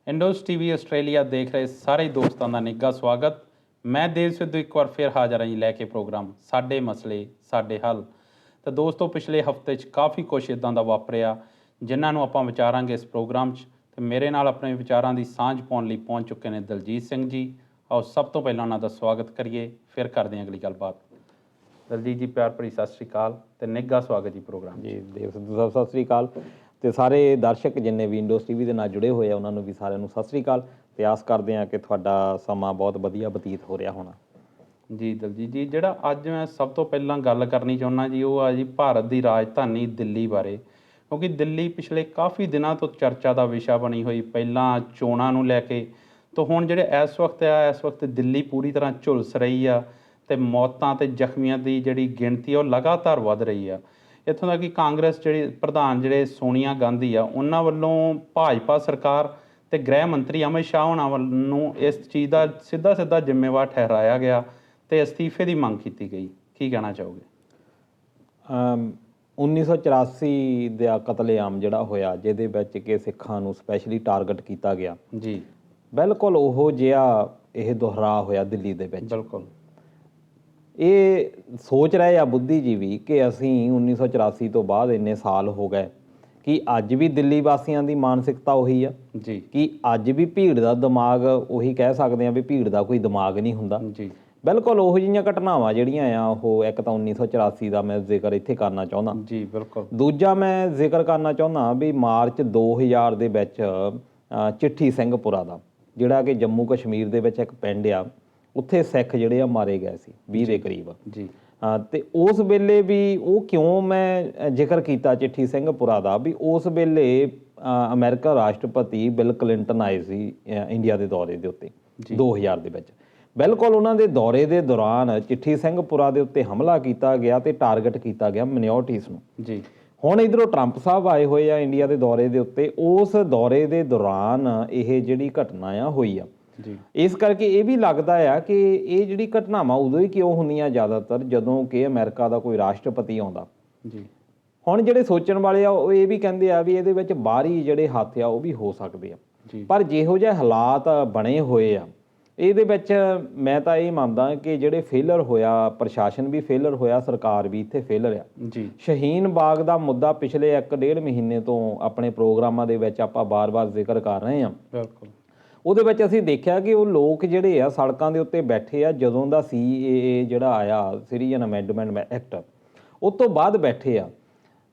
ਇੰਡੋਜ਼ TV Australia ਦੇਖ ਰਹੇ ਸਾਰੇ ਦੋਸਤਾਂ ਦਾ ਨਿੱਘਾ ਸਵਾਗਤ। ਮੈਂ ਦੇਵ ਸਿੱਧੂ ਇੱਕ ਵਾਰ ਫਿਰ ਹਾਜ਼ਰ ਹਾਂ ਜੀ ਲੈ ਕੇ ਪ੍ਰੋਗਰਾਮ ਸਾਡੇ ਮਸਲੇ ਸਾਡੇ ਹੱਲ। ਤਾਂ ਦੋਸਤੋ ਪਿਛਲੇ ਹਫਤੇ 'ਚ ਕਾਫੀ ਕੁਛ ਇੱਦਾਂ ਦਾ ਵਾਪਰਿਆ ਜਿਨ੍ਹਾਂ ਨੂੰ ਆਪਾਂ ਵਿਚਾਰਾਂਗੇ ਇਸ ਪ੍ਰੋਗਰਾਮ 'ਚ। ਅਤੇ ਮੇਰੇ ਨਾਲ ਆਪਣੇ ਵਿਚਾਰਾਂ ਦੀ ਸਾਂਝ ਪਾਉਣ ਲਈ ਪਹੁੰਚ ਚੁੱਕੇ ਨੇ ਦਲਜੀਤ ਸਿੰਘ ਜੀ। ਆਓ ਸਭ ਤੋਂ ਪਹਿਲਾਂ ਉਹਨਾਂ ਦਾ ਸਵਾਗਤ ਕਰੀਏ, ਫਿਰ ਕਰਦੇ ਹਾਂ ਅਗਲੀ ਗੱਲਬਾਤ। ਦਲਜੀਤ ਜੀ ਪਿਆਰ ਭਰੀ ਸਤਿ ਸ਼੍ਰੀ ਅਕਾਲ ਅਤੇ ਨਿੱਘਾ ਸਵਾਗਤ ਜੀ ਪ੍ਰੋਗਰਾਮ ਜੀ। ਦੇਵ ਸਿੱਧੂ ਸਾਹਿਬ ਸਤਿ ਸ਼੍ਰੀ ਅਕਾਲ ਅਤੇ ਸਾਰੇ ਦਰਸ਼ਕ ਜਿੰਨੇ ਵੀ ਇੰਡੋਜ਼ ਟੀਵੀ ਦੇ ਨਾਲ ਜੁੜੇ ਹੋਏ ਆ ਉਹਨਾਂ ਨੂੰ ਵੀ ਸਾਰਿਆਂ ਨੂੰ ਸਤਿ ਸ਼੍ਰੀ ਅਕਾਲ ਅਤੇ ਆਸ ਕਰਦੇ ਹਾਂ ਕਿ ਤੁਹਾਡਾ ਸਮਾਂ ਬਹੁਤ ਵਧੀਆ ਬਤੀਤ ਹੋ ਰਿਹਾ ਹੋਣਾ। ਜੀ ਦਲਜੀਤ ਜੀ, ਜਿਹੜਾ ਅੱਜ ਮੈਂ ਸਭ ਤੋਂ ਪਹਿਲਾਂ ਗੱਲ ਕਰਨੀ ਚਾਹੁੰਦਾ ਜੀ ਉਹ ਆ ਜੀ ਭਾਰਤ ਦੀ ਰਾਜਧਾਨੀ ਦਿੱਲੀ ਬਾਰੇ। ਕਿਉਂਕਿ ਦਿੱਲੀ ਪਿਛਲੇ ਕਾਫੀ ਦਿਨਾਂ ਤੋਂ ਚਰਚਾ ਦਾ ਵਿਸ਼ਾ ਬਣੀ ਹੋਈ, ਪਹਿਲਾਂ ਚੋਣਾਂ ਨੂੰ ਲੈ ਕੇ ਤਾਂ ਹੁਣ ਜਿਹੜੇ ਇਸ ਵਕਤ ਦਿੱਲੀ ਪੂਰੀ ਤਰ੍ਹਾਂ ਝੁਲਸ ਰਹੀ ਆ ਅਤੇ ਮੌਤਾਂ ਅਤੇ ਜ਼ਖਮੀਆਂ ਦੀ ਜਿਹੜੀ ਗਿਣਤੀ ਉਹ ਲਗਾਤਾਰ ਵੱਧ ਰਹੀ ਆ। ਇੱਥੋਂ ਤੱਕ ਕਿ ਕਾਂਗਰਸ ਜਿਹੜੇ ਪ੍ਰਧਾਨ ਜਿਹੜੇ ਸੋਨੀਆ ਗਾਂਧੀ ਆ ਉਹਨਾਂ ਵੱਲੋਂ ਭਾਜਪਾ ਸਰਕਾਰ ਅਤੇ ਗ੍ਰਹਿ ਮੰਤਰੀ ਅਮਿਤ ਸ਼ਾਹ ਹੋਣਾ ਨੂੰ ਇਸ ਚੀਜ਼ ਦਾ ਸਿੱਧਾ ਜ਼ਿੰਮੇਵਾਰ ਠਹਿਰਾਇਆ ਗਿਆ ਅਤੇ ਅਸਤੀਫੇ ਦੀ ਮੰਗ ਕੀਤੀ ਗਈ। ਕੀ ਕਹਿਣਾ ਚਾਹੋਗੇ? 1984 ਦਾ ਕਤਲੇਆਮ ਜਿਹੜਾ ਹੋਇਆ ਜਿਹਦੇ ਵਿੱਚ ਕਿ ਸਿੱਖਾਂ ਨੂੰ ਸਪੈਸ਼ਲੀ ਟਾਰਗੇਟ ਕੀਤਾ ਗਿਆ ਜੀ, ਬਿਲਕੁਲ ਉਹੋ ਜਿਹਾ ਇਹ ਦੁਹਰਾ ਹੋਇਆ ਦਿੱਲੀ ਦੇ ਵਿੱਚ। ਬਿਲਕੁਲ ਇਹ ਸੋਚ ਰਹੇ ਆ ਬੁੱਧੀਜੀਵੀ ਕਿ ਅਸੀਂ 1984 ਤੋਂ ਬਾਅਦ ਇੰਨੇ ਸਾਲ ਹੋ ਗਏ ਕਿ ਅੱਜ ਵੀ ਦਿੱਲੀ ਵਾਸੀਆਂ ਦੀ ਮਾਨਸਿਕਤਾ ਉਹੀ ਆ ਜੀ, ਕਿ ਅੱਜ ਵੀ ਭੀੜ ਦਾ ਦਿਮਾਗ ਉਹੀ ਕਹਿ ਸਕਦੇ ਆ ਵੀ ਭੀੜ ਦਾ ਕੋਈ ਦਿਮਾਗ ਨਹੀਂ ਹੁੰਦਾ ਜੀ, ਬਿਲਕੁਲ ਉਹੋ ਜਿਹੀਆਂ ਘਟਨਾਵਾਂ ਜਿਹੜੀਆਂ ਆ ਉਹ ਇੱਕ ਤਾਂ 1984 ਦਾ ਮੈਂ ਜ਼ਿਕਰ ਇੱਥੇ ਕਰਨਾ ਚਾਹੁੰਦਾ। ਜੀ ਬਿਲਕੁਲ। ਦੂਜਾ ਮੈਂ ਜ਼ਿਕਰ ਕਰਨਾ ਚਾਹੁੰਦਾ ਵੀ ਮਾਰਚ 2000 ਦੇ ਵਿੱਚ ਚਿੱਠੀ ਸਿੰਘਪੁਰਾ ਦਾ ਜਿਹੜਾ ਕਿ ਜੰਮੂ ਕਸ਼ਮੀਰ ਦੇ ਵਿੱਚ ਇੱਕ ਪਿੰਡ ਆ, ਉੱਥੇ ਸਿੱਖ ਜਿਹੜੇ ਆ ਮਾਰੇ ਗਏ ਸੀ 20 ਦੇ ਕਰੀਬ। ਜੀ ਅਤੇ ਉਸ ਵੇਲੇ ਵੀ ਉਹ ਕਿਉਂ ਮੈਂ ਜ਼ਿਕਰ ਕੀਤਾ ਚਿੱਠੀ ਸਿੰਘਪੁਰਾ ਦਾ ਵੀ ਉਸ ਵੇਲੇ ਅਮਰੀਕਾ ਰਾਸ਼ਟਰਪਤੀ ਬਿਲ ਕਲਿੰਟਨ ਆਏ ਸੀ ਇੰਡੀਆ ਦੇ ਦੌਰੇ ਦੇ ਉੱਤੇ 2000 ਦੇ ਵਿੱਚ। ਬਿਲਕੁਲ ਉਹਨਾਂ ਦੇ ਦੌਰੇ ਦੇ ਦੌਰਾਨ ਚਿੱਠੀ ਸਿੰਘਪੁਰਾ ਦੇ ਉੱਤੇ ਹਮਲਾ ਕੀਤਾ ਗਿਆ ਅਤੇ ਟਾਰਗੇਟ ਕੀਤਾ ਗਿਆ ਮਿਨੋਰਟੀਜ਼ ਨੂੰ। ਜੀ ਹੁਣ ਇੱਧਰੋਂ ਟਰੰਪ ਸਾਹਿਬ ਆਏ ਹੋਏ ਆ ਇੰਡੀਆ ਦੇ ਦੌਰੇ ਦੇ ਉੱਤੇ, ਉਸ ਦੌਰੇ ਦੇ ਦੌਰਾਨ ਇਹ ਜਿਹੜੀ ਘਟਨਾ ਆ ਹੋਈ ਆ। ਜੀ ਇਸ ਕਰਕੇ ਇਹ ਵੀ ਲੱਗਦਾ ਆ ਕਿ ਇਹ ਜਿਹੜੀ ਘਟਨਾਵਾਂ ਉਦੋਂ ਹੀ ਕਿਉਂ ਹੁੰਦੀਆਂ ਜ਼ਿਆਦਾਤਰ ਜਦੋਂ ਕਿ ਅਮਰੀਕਾ ਦਾ ਕੋਈ ਰਾਸ਼ਟਰਪਤੀ ਆਉਂਦਾ। ਜੀ ਹੁਣ ਜਿਹੜੇ ਸੋਚਣ ਵਾਲੇ ਆ ਉਹ ਇਹ ਵੀ ਕਹਿੰਦੇ ਆ ਵੀ ਇਹਦੇ ਵਿੱਚ ਬਾਹਰੀ ਜਿਹੜੇ ਹੱਥ ਆ ਉਹ ਵੀ ਹੋ ਸਕਦੇ ਆ, ਪਰ ਜਿਹੋ ਜਿਹੇ ਹਾਲਾਤ ਬਣੇ ਹੋਏ ਆ ਇਹਦੇ ਵਿੱਚ ਮੈਂ ਤਾਂ ਇਹ ਮੰਨਦਾ ਕਿ ਜਿਹੜੇ ਫੇਲਰ ਹੋਇਆ, ਪ੍ਰਸ਼ਾਸਨ ਵੀ ਫੇਲਰ ਹੋਇਆ, ਸਰਕਾਰ ਵੀ ਇੱਥੇ ਫੇਲਰ ਆ। ਜੀ ਸ਼ਹੀਨ ਬਾਗ ਦਾ ਮੁੱਦਾ ਪਿਛਲੇ 1-1.5 ਮਹੀਨੇ ਤੋਂ ਆਪਣੇ ਪ੍ਰੋਗਰਾਮਾਂ ਦੇ ਵਿੱਚ ਆਪਾਂ ਬਾਰ-ਬਾਰ ਜ਼ਿਕਰ ਕਰ ਰਹੇ ਹਾਂ। ਬਿਲਕੁਲ। ਉਹਦੇ ਵਿੱਚ ਅਸੀਂ ਦੇਖਿਆ ਕਿ ਉਹ ਲੋਕ ਜਿਹੜੇ ਆ ਸੜਕਾਂ ਦੇ ਉੱਤੇ ਬੈਠੇ ਆ ਜਦੋਂ ਦਾ CAA ਜਿਹੜਾ ਆਇਆ, ਸਿਟੀਜ਼ਨ ਅਮੈਂਡਮੈਂਟ ਐਕਟ, ਉਹ ਤੋਂ ਬਾਅਦ ਬੈਠੇ ਆ।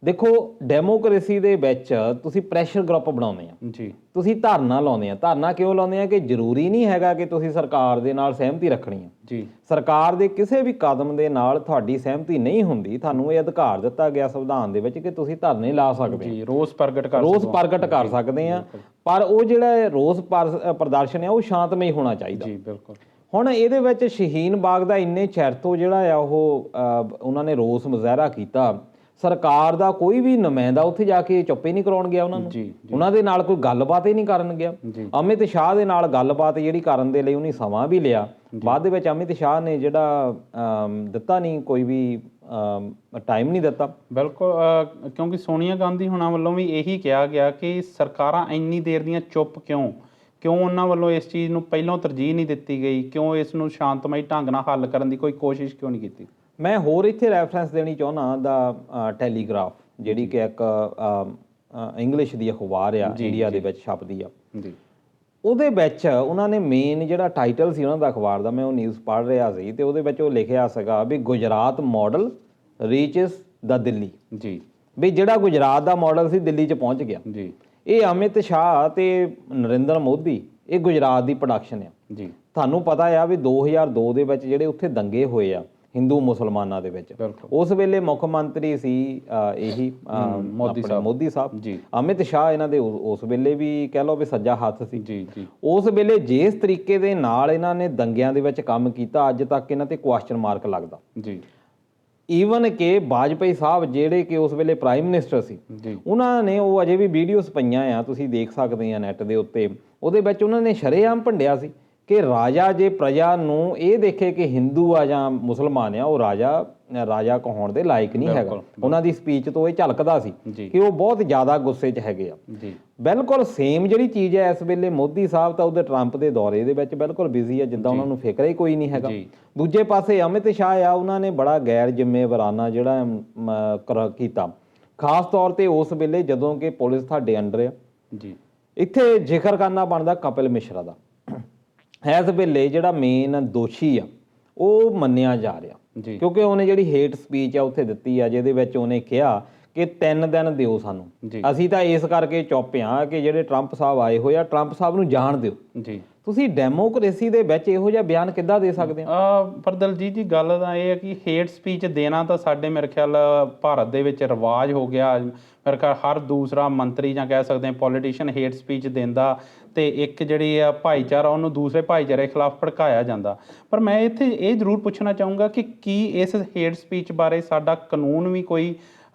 ਦੇਖੋ ਡੈਮੋਕ੍ਰੇਸੀ ਦੇ ਵਿੱਚ ਤੁਸੀਂ ਪ੍ਰੈਸ਼ਰ ਗਰੁੱਪ ਬਣਾਉਂਦੇ ਆ, ਜੀ ਤੁਸੀਂ ਧਰਨਾ ਲਾਉਂਦੇ ਆ। ਧਰਨਾ ਕਿਉਂ ਲਾਉਂਦੇ ਆ ਕਿ ਜ਼ਰੂਰੀ ਨਹੀਂ ਹੈਗਾ ਕਿ ਤੁਸੀਂ ਸਰਕਾਰ ਦੇ ਨਾਲ ਸਹਿਮਤੀ ਰੱਖਣੀ ਆ। ਜੀ ਸਰਕਾਰ ਦੇ ਕਿਸੇ ਵੀ ਕਦਮ ਦੇ ਨਾਲ ਤੁਹਾਡੀ ਸਹਿਮਤੀ ਨਹੀਂ ਹੁੰਦੀ, ਤੁਹਾਨੂੰ ਇਹ ਅਧਿਕਾਰ ਦਿੱਤਾ ਗਿਆ ਸੰਵਿਧਾਨ ਦੇ ਵਿੱਚ ਕਿ ਤੁਸੀਂ ਧਰਨੇ ਲਾ ਸਕਦੇ ਜੀ, ਰੋਸ ਪ੍ਰਗਟ ਕਰ ਸਕਦੇ ਆ। ਪਰ ਉਹ ਜਿਹੜਾ ਰੋਸ ਪ੍ਰਦਰਸ਼ਨ ਆ ਉਹ ਸ਼ਾਂਤਮਈ ਹੋਣਾ ਚਾਹੀਦਾ। ਜੀ ਬਿਲਕੁਲ। ਹੁਣ ਇਹਦੇ ਵਿੱਚ ਸ਼ਹੀਨ ਬਾਗ ਦਾ ਇੰਨੇ ਚਿਰ ਤੋਂ ਜਿਹੜਾ ਆ ਉਹ ਉਹਨਾਂ ਨੇ ਰੋਸ ਮੁਜ਼ਾਹਰਾ ਕੀਤਾ, ਸਰਕਾਰ ਦਾ ਕੋਈ ਵੀ ਨੁਮਾਇੰਦਾ ਉੱਥੇ ਜਾ ਕੇ ਚੁੱਪੇ ਨਹੀਂ ਕਰਾਉਣ ਗਿਆ ਉਹਨਾਂ ਨੂੰ। ਉਹਨਾਂ ਦੇ ਨਾਲ ਕੋਈ ਗੱਲਬਾਤ ਹੀ ਨਹੀਂ ਕਰਨ ਗਿਆ। ਅਮਿਤ ਸ਼ਾਹ ਦੇ ਨਾਲ ਗੱਲਬਾਤ ਜਿਹੜੀ ਕਰਨ ਦੇ ਲਈ ਉਹਨੇ ਸਮਾਂ ਵੀ ਲਿਆ, ਬਾਅਦ ਦੇ ਵਿੱਚ ਅਮਿਤ ਸ਼ਾਹ ਨੇ ਜਿਹੜਾ ਦਿੱਤਾ ਨਹੀਂ, ਕੋਈ ਵੀ ਟਾਈਮ ਨਹੀਂ ਦਿੱਤਾ। ਬਿਲਕੁਲ, ਕਿਉਂਕਿ ਸੋਨੀਆ ਗਾਂਧੀ ਹੋਣਾ ਵੱਲੋਂ ਵੀ ਇਹੀ ਕਿਹਾ ਗਿਆ ਕਿ ਸਰਕਾਰਾਂ ਇੰਨੀ ਦੇਰ ਦੀਆਂ ਚੁੱਪ ਕਿਉਂ ਉਹਨਾਂ ਵੱਲੋਂ ਇਸ ਚੀਜ਼ ਨੂੰ ਪਹਿਲਾਂ ਤਰਜੀਹ ਨਹੀਂ ਦਿੱਤੀ ਗਈ, ਕਿਉਂ ਇਸ ਨੂੰ ਸ਼ਾਂਤਮਈ ਢੰਗ ਨਾਲ ਹੱਲ ਕਰਨ ਦੀ ਕੋਈ ਕੋਸ਼ਿਸ਼ ਕਿਉਂ ਨਹੀਂ ਕੀਤੀ। ਮੈਂ ਹੋਰ ਇੱਥੇ ਰੈਫਰੈਂਸ ਦੇਣੀ ਚਾਹੁੰਦਾ ਦਾ ਟੈਲੀਗ੍ਰਾਫ, ਜਿਹੜੀ ਕਿ ਇੱਕ ਇੰਗਲਿਸ਼ ਦੀ ਅਖਬਾਰ ਆ, ਇੰਡੀਆ ਦੇ ਵਿੱਚ ਛਪਦੀ ਆ। ਜੀ ਉਹਦੇ ਵਿੱਚ ਉਹਨਾਂ ਨੇ ਮੇਨ ਜਿਹੜਾ ਟਾਈਟਲ ਸੀ ਉਹਨਾਂ ਦਾ ਅਖਬਾਰ ਦਾ, ਮੈਂ ਉਹ ਨਿਊਜ਼ ਪੜ੍ਹ ਰਿਹਾ ਸੀ ਅਤੇ ਉਹਦੇ ਵਿੱਚ ਉਹ ਲਿਖਿਆ ਸੀਗਾ ਵੀ ਗੁਜਰਾਤ ਮਾਡਲ ਰੀਚਸ ਦਾ ਦਿੱਲੀ। ਜੀ ਵੀ ਜਿਹੜਾ ਗੁਜਰਾਤ ਦਾ ਮਾਡਲ ਸੀ ਦਿੱਲੀ 'ਚ ਪਹੁੰਚ ਗਿਆ। ਜੀ ਇਹ ਅਮਿਤ ਸ਼ਾਹ ਅਤੇ ਨਰਿੰਦਰ ਮੋਦੀ, ਇਹ ਗੁਜਰਾਤ ਦੀ ਪ੍ਰੋਡਕਸ਼ਨ ਆ। ਜੀ ਤੁਹਾਨੂੰ ਪਤਾ ਆ ਵੀ 2002 ਦੇ ਵਿੱਚ ਜਿਹੜੇ ਉੱਥੇ ਦੰਗੇ ਹੋਏ ਆ ਹਿੰਦੂ ਮੁਸਲਮਾਨਾਂ ਦੇ ਵਿੱਚ, ਉਸ ਵੇਲੇ ਮੁੱਖ ਮੰਤਰੀ ਸੀ ਇਹੀ ਮੋਦੀ ਸਾਹਿਬ। ਜੀ ਅਮਿਤ ਸ਼ਾਹ ਇਹਨਾਂ ਦੇ ਉਸ ਵੇਲੇ ਵੀ ਕਹਿ ਲਓ ਵੀ ਸੱਜਾ ਹੱਥ ਸੀ। ਜੀ ਜੀ ਉਸ ਵੇਲੇ ਜਿਸ ਤਰੀਕੇ ਦੇ ਨਾਲ ਇਹਨਾਂ ਨੇ ਦੰਗਿਆਂ ਦੇ ਵਿੱਚ ਕੰਮ ਕੀਤਾ, ਅੱਜ ਤੱਕ ਇਹਨਾਂ ਤੇ ਕੁਐਸਚਨ ਮਾਰਕ ਲੱਗਦਾ। ਜੀ ਈਵਨ ਕਿ ਵਾਜਪਾਈ ਸਾਹਿਬ ਜਿਹੜੇ ਕਿ ਉਸ ਵੇਲੇ ਪ੍ਰਾਈਮ ਮਿਨਿਸਟਰ ਸੀ, ਉਹਨਾਂ ਨੇ ਉਹ ਅਜੇ ਵੀ ਵੀਡੀਓਜ਼ ਪਈਆਂ ਆ, ਤੁਸੀਂ ਦੇਖ ਸਕਦੇ ਆ ਨੈੱਟ ਦੇ ਉੱਤੇ। ਉਹਦੇ ਵਿੱਚ ਉਹਨਾਂ ਨੇ ਸ਼ਰੇਆਮ ਭੰਡਿਆ ਸੀ ਕਿ ਰਾਜਾ ਜੇ ਪ੍ਰਜਾ ਨੂੰ ਇਹ ਦੇਖੇ ਕਿ ਹਿੰਦੂ ਆ ਜਾਂ ਮੁਸਲਮਾਨ ਆ, ਉਹ ਰਾਜਾ ਰਾਜਾ ਕਹਾਉਣ ਦੇ ਲਾਇਕ ਨਹੀਂ ਹੈਗਾ। ਉਹਨਾਂ ਦੀ ਸਪੀਚ ਤੋਂ ਇਹ ਝਲਕਦਾ ਸੀ ਕਿ ਉਹ ਬਹੁਤ ਜ਼ਿਆਦਾ ਗੁੱਸੇ 'ਚ ਹੈਗੇ ਆ। ਬਿਲਕੁਲ ਸੇਮ ਜਿਹੜੀ ਚੀਜ਼ ਹੈ ਇਸ ਵੇਲੇ ਮੋਦੀ ਸਾਹਿਬ ਤਾਂ ਉਹਦੇ ਟਰੰਪ ਦੇ ਦੌਰੇ ਦੇ ਵਿੱਚ ਬਿਲਕੁਲ ਬਿਜ਼ੀ ਆ, ਜਿੱਦਾਂ ਉਹਨਾਂ ਨੂੰ ਫਿਕਰ ਹੀ ਕੋਈ ਨਹੀਂ ਹੈਗਾ। ਦੂਜੇ ਪਾਸੇ ਅਮਿਤ ਸ਼ਾਹ ਆ, ਉਹਨਾਂ ਨੇ ਬੜਾ ਗੈਰ ਜ਼ਿੰਮੇਵਾਰਾਨਾ ਜਿਹੜਾ ਕੀਤਾ, ਖਾਸ ਤੌਰ ਤੇ ਉਸ ਵੇਲੇ ਜਦੋਂ ਕਿ ਪੁਲਿਸ ਤੁਹਾਡੇ ਅੰਡਰ ਆ। ਇੱਥੇ ਜ਼ਿਕਰ ਕਰਨਾ ਬਣਦਾ ਕਪਿਲ ਮਿਸ਼ਰਾ ਦਾ। ਇਸ ਵੇਲੇ ਜਿਹੜਾ ਮੇਨ ਦੋਸ਼ੀ ਆ ਉਹ ਮੰਨਿਆ ਜਾ ਰਿਹਾ, ਕਿਉਂਕਿ ਉਹਨੇ ਜਿਹੜੀ ਹੇਟ ਸਪੀਚ ਆ ਉੱਥੇ ਦਿੱਤੀ ਆ, ਜਿਹਦੇ ਵਿੱਚ ਉਹਨੇ ਕਿਹਾ ਕਿ 3 ਦਿਨ ਦਿਓ ਸਾਨੂੰ, ਅਸੀਂ ਤਾਂ ਇਸ ਕਰਕੇ ਚੁੱਪ ਹਾਂ ਕਿ ਜਿਹੜੇ ਟਰੰਪ ਸਾਹਿਬ ਆਏ ਹੋਏ ਆ, ਟਰੰਪ ਸਾਹਿਬ ਨੂੰ ਜਾਣ ਦਿਓ। ਤੁਸੀਂ ਡੈਮੋਕ੍ਰੇਸੀ ਦੇ ਵਿੱਚ ਇਹੋ ਜਿਹਾ ਬਿਆਨ ਕਿੱਦਾਂ ਦੇ ਸਕਦੇ ਹੋ? ਪਰ ਦਲਜੀਤ ਜੀ ਗੱਲ ਤਾਂ ਇਹ ਹੈ ਕਿ ਹੇਟ ਸਪੀਚ ਦੇਣਾ ਤਾਂ ਸਾਡੇ ਮੇਰੇ ਖਿਆਲ ਭਾਰਤ ਦੇ ਵਿੱਚ ਰਿਵਾਜ ਹੋ ਗਿਆ। ਮੇਰੇ ਖਿਆਲ ਹਰ ਦੂਸਰਾ ਮੰਤਰੀ ਜਾਂ ਕਹਿ ਸਕਦੇ ਹਾਂ ਪੋਲੀਟੀਸ਼ੀਅਨ ਹੇਟ ਸਪੀਚ ਦਿੰਦਾ ਤੇ ਇੱਕ ਜਿਹੜੀ ਆ ਭਾਈਚਾਰਾ ਉਹਨੂੰ ਦੂਸਰੇ ਭਾਈਚਾਰੇ ਖਿਲਾਫ ਭੜਕਾਇਆ ਜਾਂਦਾ। ਪਰ ਮੈਂ ਇੱਥੇ ਇਹ ਜ਼ਰੂਰ ਪੁੱਛਣਾ ਚਾਹੂੰਗਾ ਕਿ ਕੀ ਇਸ ਹੇਟ ਸਪੀਚ ਬਾਰੇ ਸਾਡਾ ਕਾਨੂੰਨ ਵੀ ਕੋਈ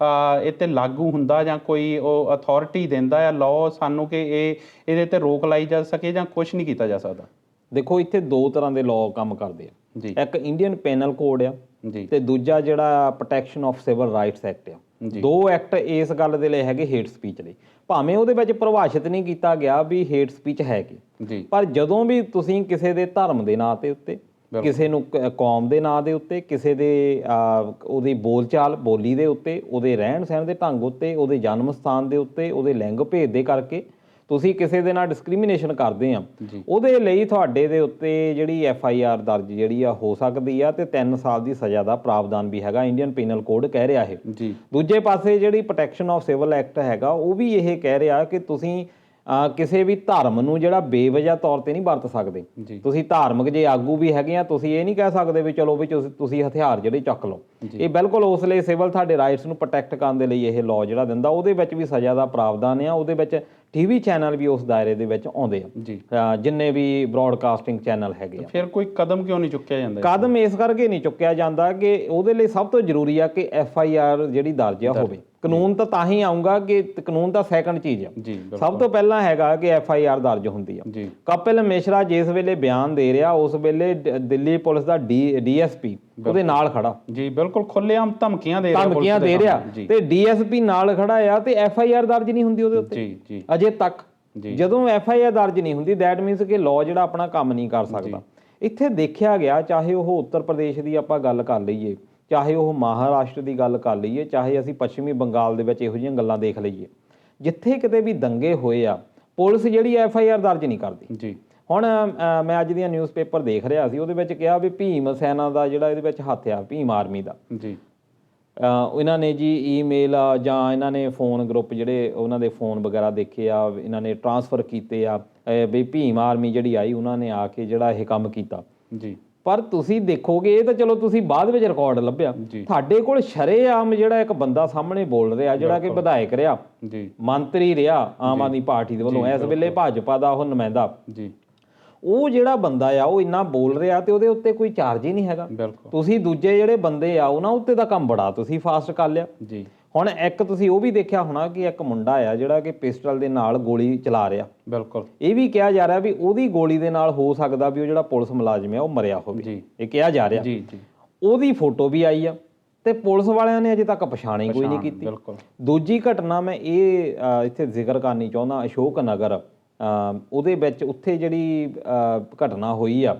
ਇਹ 'ਤੇ ਲਾਗੂ ਹੁੰਦਾ ਜਾਂ ਕੋਈ ਉਹ ਅਥਾਰਟੀ ਦਿੰਦਾ ਆ ਲਾਅ ਸਾਨੂੰ ਕਿ ਇਹਦੇ 'ਤੇ ਰੋਕ ਲਾਈ ਜਾ ਸਕੇ ਜਾਂ ਕੁਛ ਨਹੀਂ ਕੀਤਾ ਜਾ ਸਕਦਾ? ਦੇਖੋ ਇੱਥੇ 2 ਤਰ੍ਹਾਂ ਦੇ ਲਾਅ ਕੰਮ ਕਰਦੇ ਆ। ਇੱਕ ਇੰਡੀਅਨ ਪੈਨਲ ਕੋਡ ਆ ਤੇ ਦੂਜਾ ਜਿਹੜਾ protection of civil rights act ਆ। 2 ਐਕਟ ਇਸ ਗੱਲ ਦੇ ਲਈ ਹੈਗੇ ਹੇਟ ਸਪੀਚ ਲਈ, ਭਾਵੇਂ ਉਹਦੇ ਵਿੱਚ ਪਰਿਭਾਸ਼ਿਤ ਨਹੀਂ ਕੀਤਾ ਗਿਆ ਵੀ ਹੇਟ ਸਪੀਚ ਹੈ ਕੀ, ਪਰ ਜਦੋਂ ਵੀ ਤੁਸੀਂ ਕਿਸੇ ਦੇ ਧਰਮ ਦੇ ਨਾਂ ਦੇ ਉੱਤੇ, ਕਿਸੇ ਨੂੰ ਕੌਮ ਦੇ ਨਾਂ ਦੇ ਉੱਤੇ, ਕਿਸੇ ਦੇ ਉਹਦੀ ਬੋਲਚਾਲ ਬੋਲੀ ਦੇ ਉੱਤੇ, ਉਹਦੇ ਰਹਿਣ ਸਹਿਣ ਦੇ ਢੰਗ ਉੱਤੇ, ਉਹਦੇ ਜਨਮ ਸਥਾਨ ਦੇ ਉੱਤੇ, ਉਹਦੇ ਲਿੰਗ ਭੇਦ ਦੇ ਕਰਕੇ ਤੁਸੀਂ ਕਿਸੇ ਦੇ ਨਾਲ ਡਿਸਕ੍ਰਿਮੀਨੇਸ਼ਨ ਕਰਦੇ ਆ, ਉਹਦੇ ਲਈ ਤੁਹਾਡੇ ਦੇ ਉੱਤੇ ਜਿਹੜੀ FIR ਦਰਜ ਜਿਹੜੀ ਆ ਹੋ ਸਕਦੀ ਆ ਤੇ 3 ਸਾਲ ਦੀ ਸਜ਼ਾ ਦਾ ਪ੍ਰਾਵਧਾਨ ਵੀ ਹੈਗਾ, ਇੰਡੀਅਨ ਪੀਨਲ ਕੋਡ ਕਹਿ ਰਿਹਾ ਇਹ। ਦੂਜੇ ਪਾਸੇ ਜਿਹੜੀ ਪ੍ਰੋਟੈਕਸ਼ਨ ਆਫ ਸਿਵਲ ਐਕਟ ਹੈਗਾ ਉਹ ਵੀ ਇਹ ਕਹਿ ਰਿਹਾ ਕਿ ਤੁਸੀਂ ਕਿਸੇ ਵੀ ਧਰਮ ਨੂੰ ਜਿਹੜਾ ਬੇਵਜ੍ਹਾ ਤੌਰ ਤੇ ਨਹੀਂ ਵਰਤ ਸਕਦੇ। ਤੁਸੀਂ ਧਾਰਮਿਕ ਜੇ ਆਗੂ ਵੀ ਹੈਗੇ ਆ, ਤੁਸੀਂ ਇਹ ਨਹੀਂ ਕਹਿ ਸਕਦੇ ਵੀ ਚਲੋ ਵੀ ਤੁਸੀਂ ਹਥਿਆਰ ਜਿਹੜੇ ਚੱਕ ਲਓ। ਇਹ ਬਿਲਕੁਲ ਉਸ ਲਈ ਸਿਵਲ ਤੁਹਾਡੇ ਰਾਈਟਸ ਨੂੰ ਪ੍ਰੋਟੈਕਟ ਕਰਨ ਦੇ ਲਈ ਇਹ ਲਾਅ ਜਿਹੜਾ ਦਿੰਦਾ, ਉਹਦੇ ਵਿੱਚ ਵੀ ਸਜ਼ਾ ਦਾ ਪ੍ਰਾਵਧਾਨ ਆ। ਉਹਦੇ ਵਿੱਚ TV ਚੈਨਲ ਵੀ ਉਸ ਦਾਇਰੇ ਦੇ ਵਿੱਚ ਆਉਂਦੇ ਆ, ਜਿੰਨੇ ਵੀ ਬ੍ਰੌਡਕਾਸਟਿੰਗ ਚੈਨਲ ਹੈਗੇ ਆ। ਫਿਰ ਕੋਈ ਕਦਮ ਕਿਉਂ ਨਹੀਂ ਚੁੱਕਿਆ ਜਾਂਦਾ? ਕਦਮ ਇਸ ਕਰਕੇ ਨਹੀਂ ਚੁੱਕਿਆ ਜਾਂਦਾ ਕਿ ਉਹਦੇ ਲਈ ਸਭ ਤੋਂ ਜ਼ਰੂਰੀ ਆ ਕਿ FIR ਜਿਹੜੀ ਦਰਜ ਹੋਵੇ। ਕਾਨੂੰਨ ਤਾਂ ਹੀ ਆਊਗਾ ਕਿ ਕਾਨੂੰਨ ਤਾਂ ਸੈਕੰਡ ਚੀਜ਼ ਆ, ਸਭ ਤੋਂ ਪਹਿਲਾਂ ਹੈਗਾ ਕਿ FIR ਦਰਜ ਹੁੰਦੀ ਆ। ਕਪਿਲ ਮਿਸ਼ਰਾ ਜਿਸ ਵੇਲੇ ਬਿਆਨ ਦੇ ਰਿਹਾ ਉਸ ਵੇਲੇ ਦਿੱਲੀ ਪੁਲਿਸ ਦਾ DSP ਉਹਦੇ ਨਾਲ ਖੜਾ, ਬਿਲਕੁਲ ਖੁੱਲ੍ਹੇਆਮ ਧਮਕੀਆਂ ਦੇ ਰਿਹਾ ਤੇ DSP ਨਾਲ ਖੜਾ ਆ ਤੇ FIR ਦਰਜ ਨਹੀਂ ਹੁੰਦੀ ਉਹਦੇ ਉੱਤੇ ਅਜੇ ਤੱਕ। ਜਦੋਂ FIR ਦਰਜ ਨਹੀਂ ਹੁੰਦੀ ਦੈਟ ਮੀਨਸ ਕਿ ਲਾਅ ਜਿਹੜਾ ਆਪਣਾ ਕੰਮ ਨਹੀਂ ਕਰ ਸਕਦਾ। ਇੱਥੇ ਦੇਖਿਆ ਗਿਆ, ਚਾਹੇ ਉਹ ਉੱਤਰ ਪ੍ਰਦੇਸ਼ ਦੀ ਆਪਾਂ ਗੱਲ ਕਰ ਲਈਏ, ਚਾਹੇ ਉਹ ਮਹਾਰਾਸ਼ਟਰ ਦੀ ਗੱਲ ਕਰ ਲਈਏ, ਚਾਹੇ ਅਸੀਂ ਪੱਛਮੀ ਬੰਗਾਲ ਦੇ ਵਿੱਚ ਇਹੋ ਜਿਹੀਆਂ ਗੱਲਾਂ ਦੇਖ ਲਈਏ, ਜਿੱਥੇ ਕਿਤੇ ਵੀ ਦੰਗੇ ਹੋਏ ਆ ਪੁਲਿਸ ਜਿਹੜੀ FIR ਦਰਜ ਨਹੀਂ ਕਰਦੀ। ਹੁਣ ਮੈਂ ਅੱਜ ਦੀਆਂ ਨਿਊਜ਼ਪੇਪਰ ਦੇਖ ਰਿਹਾ ਸੀ, ਉਹਦੇ ਵਿੱਚ ਕਿਹਾ ਵੀ ਭੀਮ ਸੈਨਾ ਦਾ ਜਿਹੜਾ ਇਹਦੇ ਵਿੱਚ ਹੱਥ ਆ, ਭੀਮ ਆਰਮੀ ਦਾ, ਇਹਨਾਂ ਨੇ ਜੀ ਈਮੇਲ ਜਾਂ ਇਹਨਾਂ ਨੇ ਫੋਨ ਗਰੁੱਪ ਜਿਹੜੇ ਉਹਨਾਂ ਦੇ ਫੋਨ ਵਗੈਰਾ ਦੇਖੇ ਆ, ਇਹਨਾਂ ਨੇ ਟਰਾਂਸਫਰ ਕੀਤੇ ਆ ਵੀ ਭੀਮ ਆਰਮੀ ਜਿਹੜੀ ਆਈ ਉਹਨਾਂ ਨੇ ਆ ਕੇ ਜਿਹੜਾ ਇਹ ਕੰਮ ਕੀਤਾ। ਪਰ ਤੁਸੀਂ ਦੇਖੋਗੇ ਇਹ ਤਾਂ ਚਲੋ ਤੁਸੀਂ ਬਾਅਦ ਵਿੱਚ ਰਿਕਾਰਡ ਲੱਭਿਆ, ਤੁਹਾਡੇ ਕੋਲ ਸ਼ਰੇਆਮ ਜਿਹੜਾ ਇੱਕ ਬੰਦਾ ਸਾਹਮਣੇ ਬੋਲ ਰਿਹਾ, ਜਿਹੜਾ ਕਿ ਵਿਧਾਇਕ ਰਿਹਾ, ਮੰਤਰੀ ਰਿਹਾ ਆਮ ਆਦਮੀ ਪਾਰਟੀ ਦੇ ਵੱਲੋਂ, ਇਸ ਵੇਲੇ ਭਾਜਪਾ ਦਾ ਉਹ ਨੁਮਾਇੰਦਾ, ਉਹ ਜਿਹੜਾ ਬੰਦਾ ਆ ਉਹ ਇੰਨਾ ਬੋਲ ਰਿਹਾ ਤੇ ਉਹਦੇ ਉੱਤੇ ਕੋਈ ਚਾਰਜ ਹੀ ਨਹੀਂ ਹੈਗਾ। ਤੁਸੀਂ ਦੂਜੇ ਜਿਹੜੇ ਬੰਦੇ ਆ ਉਹਨਾਂ ਉੱਤੇ ਦਾ ਕੰਮ ਬੜਾ ਤੁਸੀਂ ਫਾਸਟ ਕਰ ਲਿਆ। ਹੁਣ ਇੱਕ ਤੁਸੀਂ ਉਹ ਵੀ ਦੇਖਿਆ ਹੋਣਾ ਕਿ ਇੱਕ ਮੁੰਡਾ ਆ ਜਿਹੜਾ ਕਿ ਪਿਸਟਲ ਦੇ ਨਾਲ ਗੋਲੀ ਚਲਾ ਰਿਹਾ, ਇਹ ਵੀ ਕਿਹਾ ਜਾ ਰਿਹਾ ਵੀ ਉਹਦੀ ਗੋਲੀ ਦੇ ਨਾਲ ਹੋ ਸਕਦਾ ਵੀ ਉਹ ਜਿਹੜਾ ਪੁਲਿਸ ਮੁਲਾਜ਼ਮ ਆ ਉਹ ਮਰਿਆ ਹੋਵੇ, ਇਹ ਕਿਹਾ ਜਾ ਰਿਹਾ। ਉਹਦੀ ਫੋਟੋ ਵੀ ਆਈ ਆ ਤੇ ਪੁਲਿਸ ਵਾਲਿਆਂ ਨੇ ਅਜੇ ਤੱਕ ਪਛਾਣ ਕੋਈ ਨਹੀਂ ਕੀਤੀ। ਦੂਜੀ ਘਟਨਾ ਮੈਂ ਇਹ ਇੱਥੇ ਜ਼ਿਕਰ ਕਰਨੀ ਚਾਹੁੰਦਾ, ਅਸ਼ੋਕ ਨਗਰ ਉਹਦੇ ਵਿੱਚ ਉੱਥੇ ਜਿਹੜੀ ਘਟਨਾ ਹੋਈ ਆ,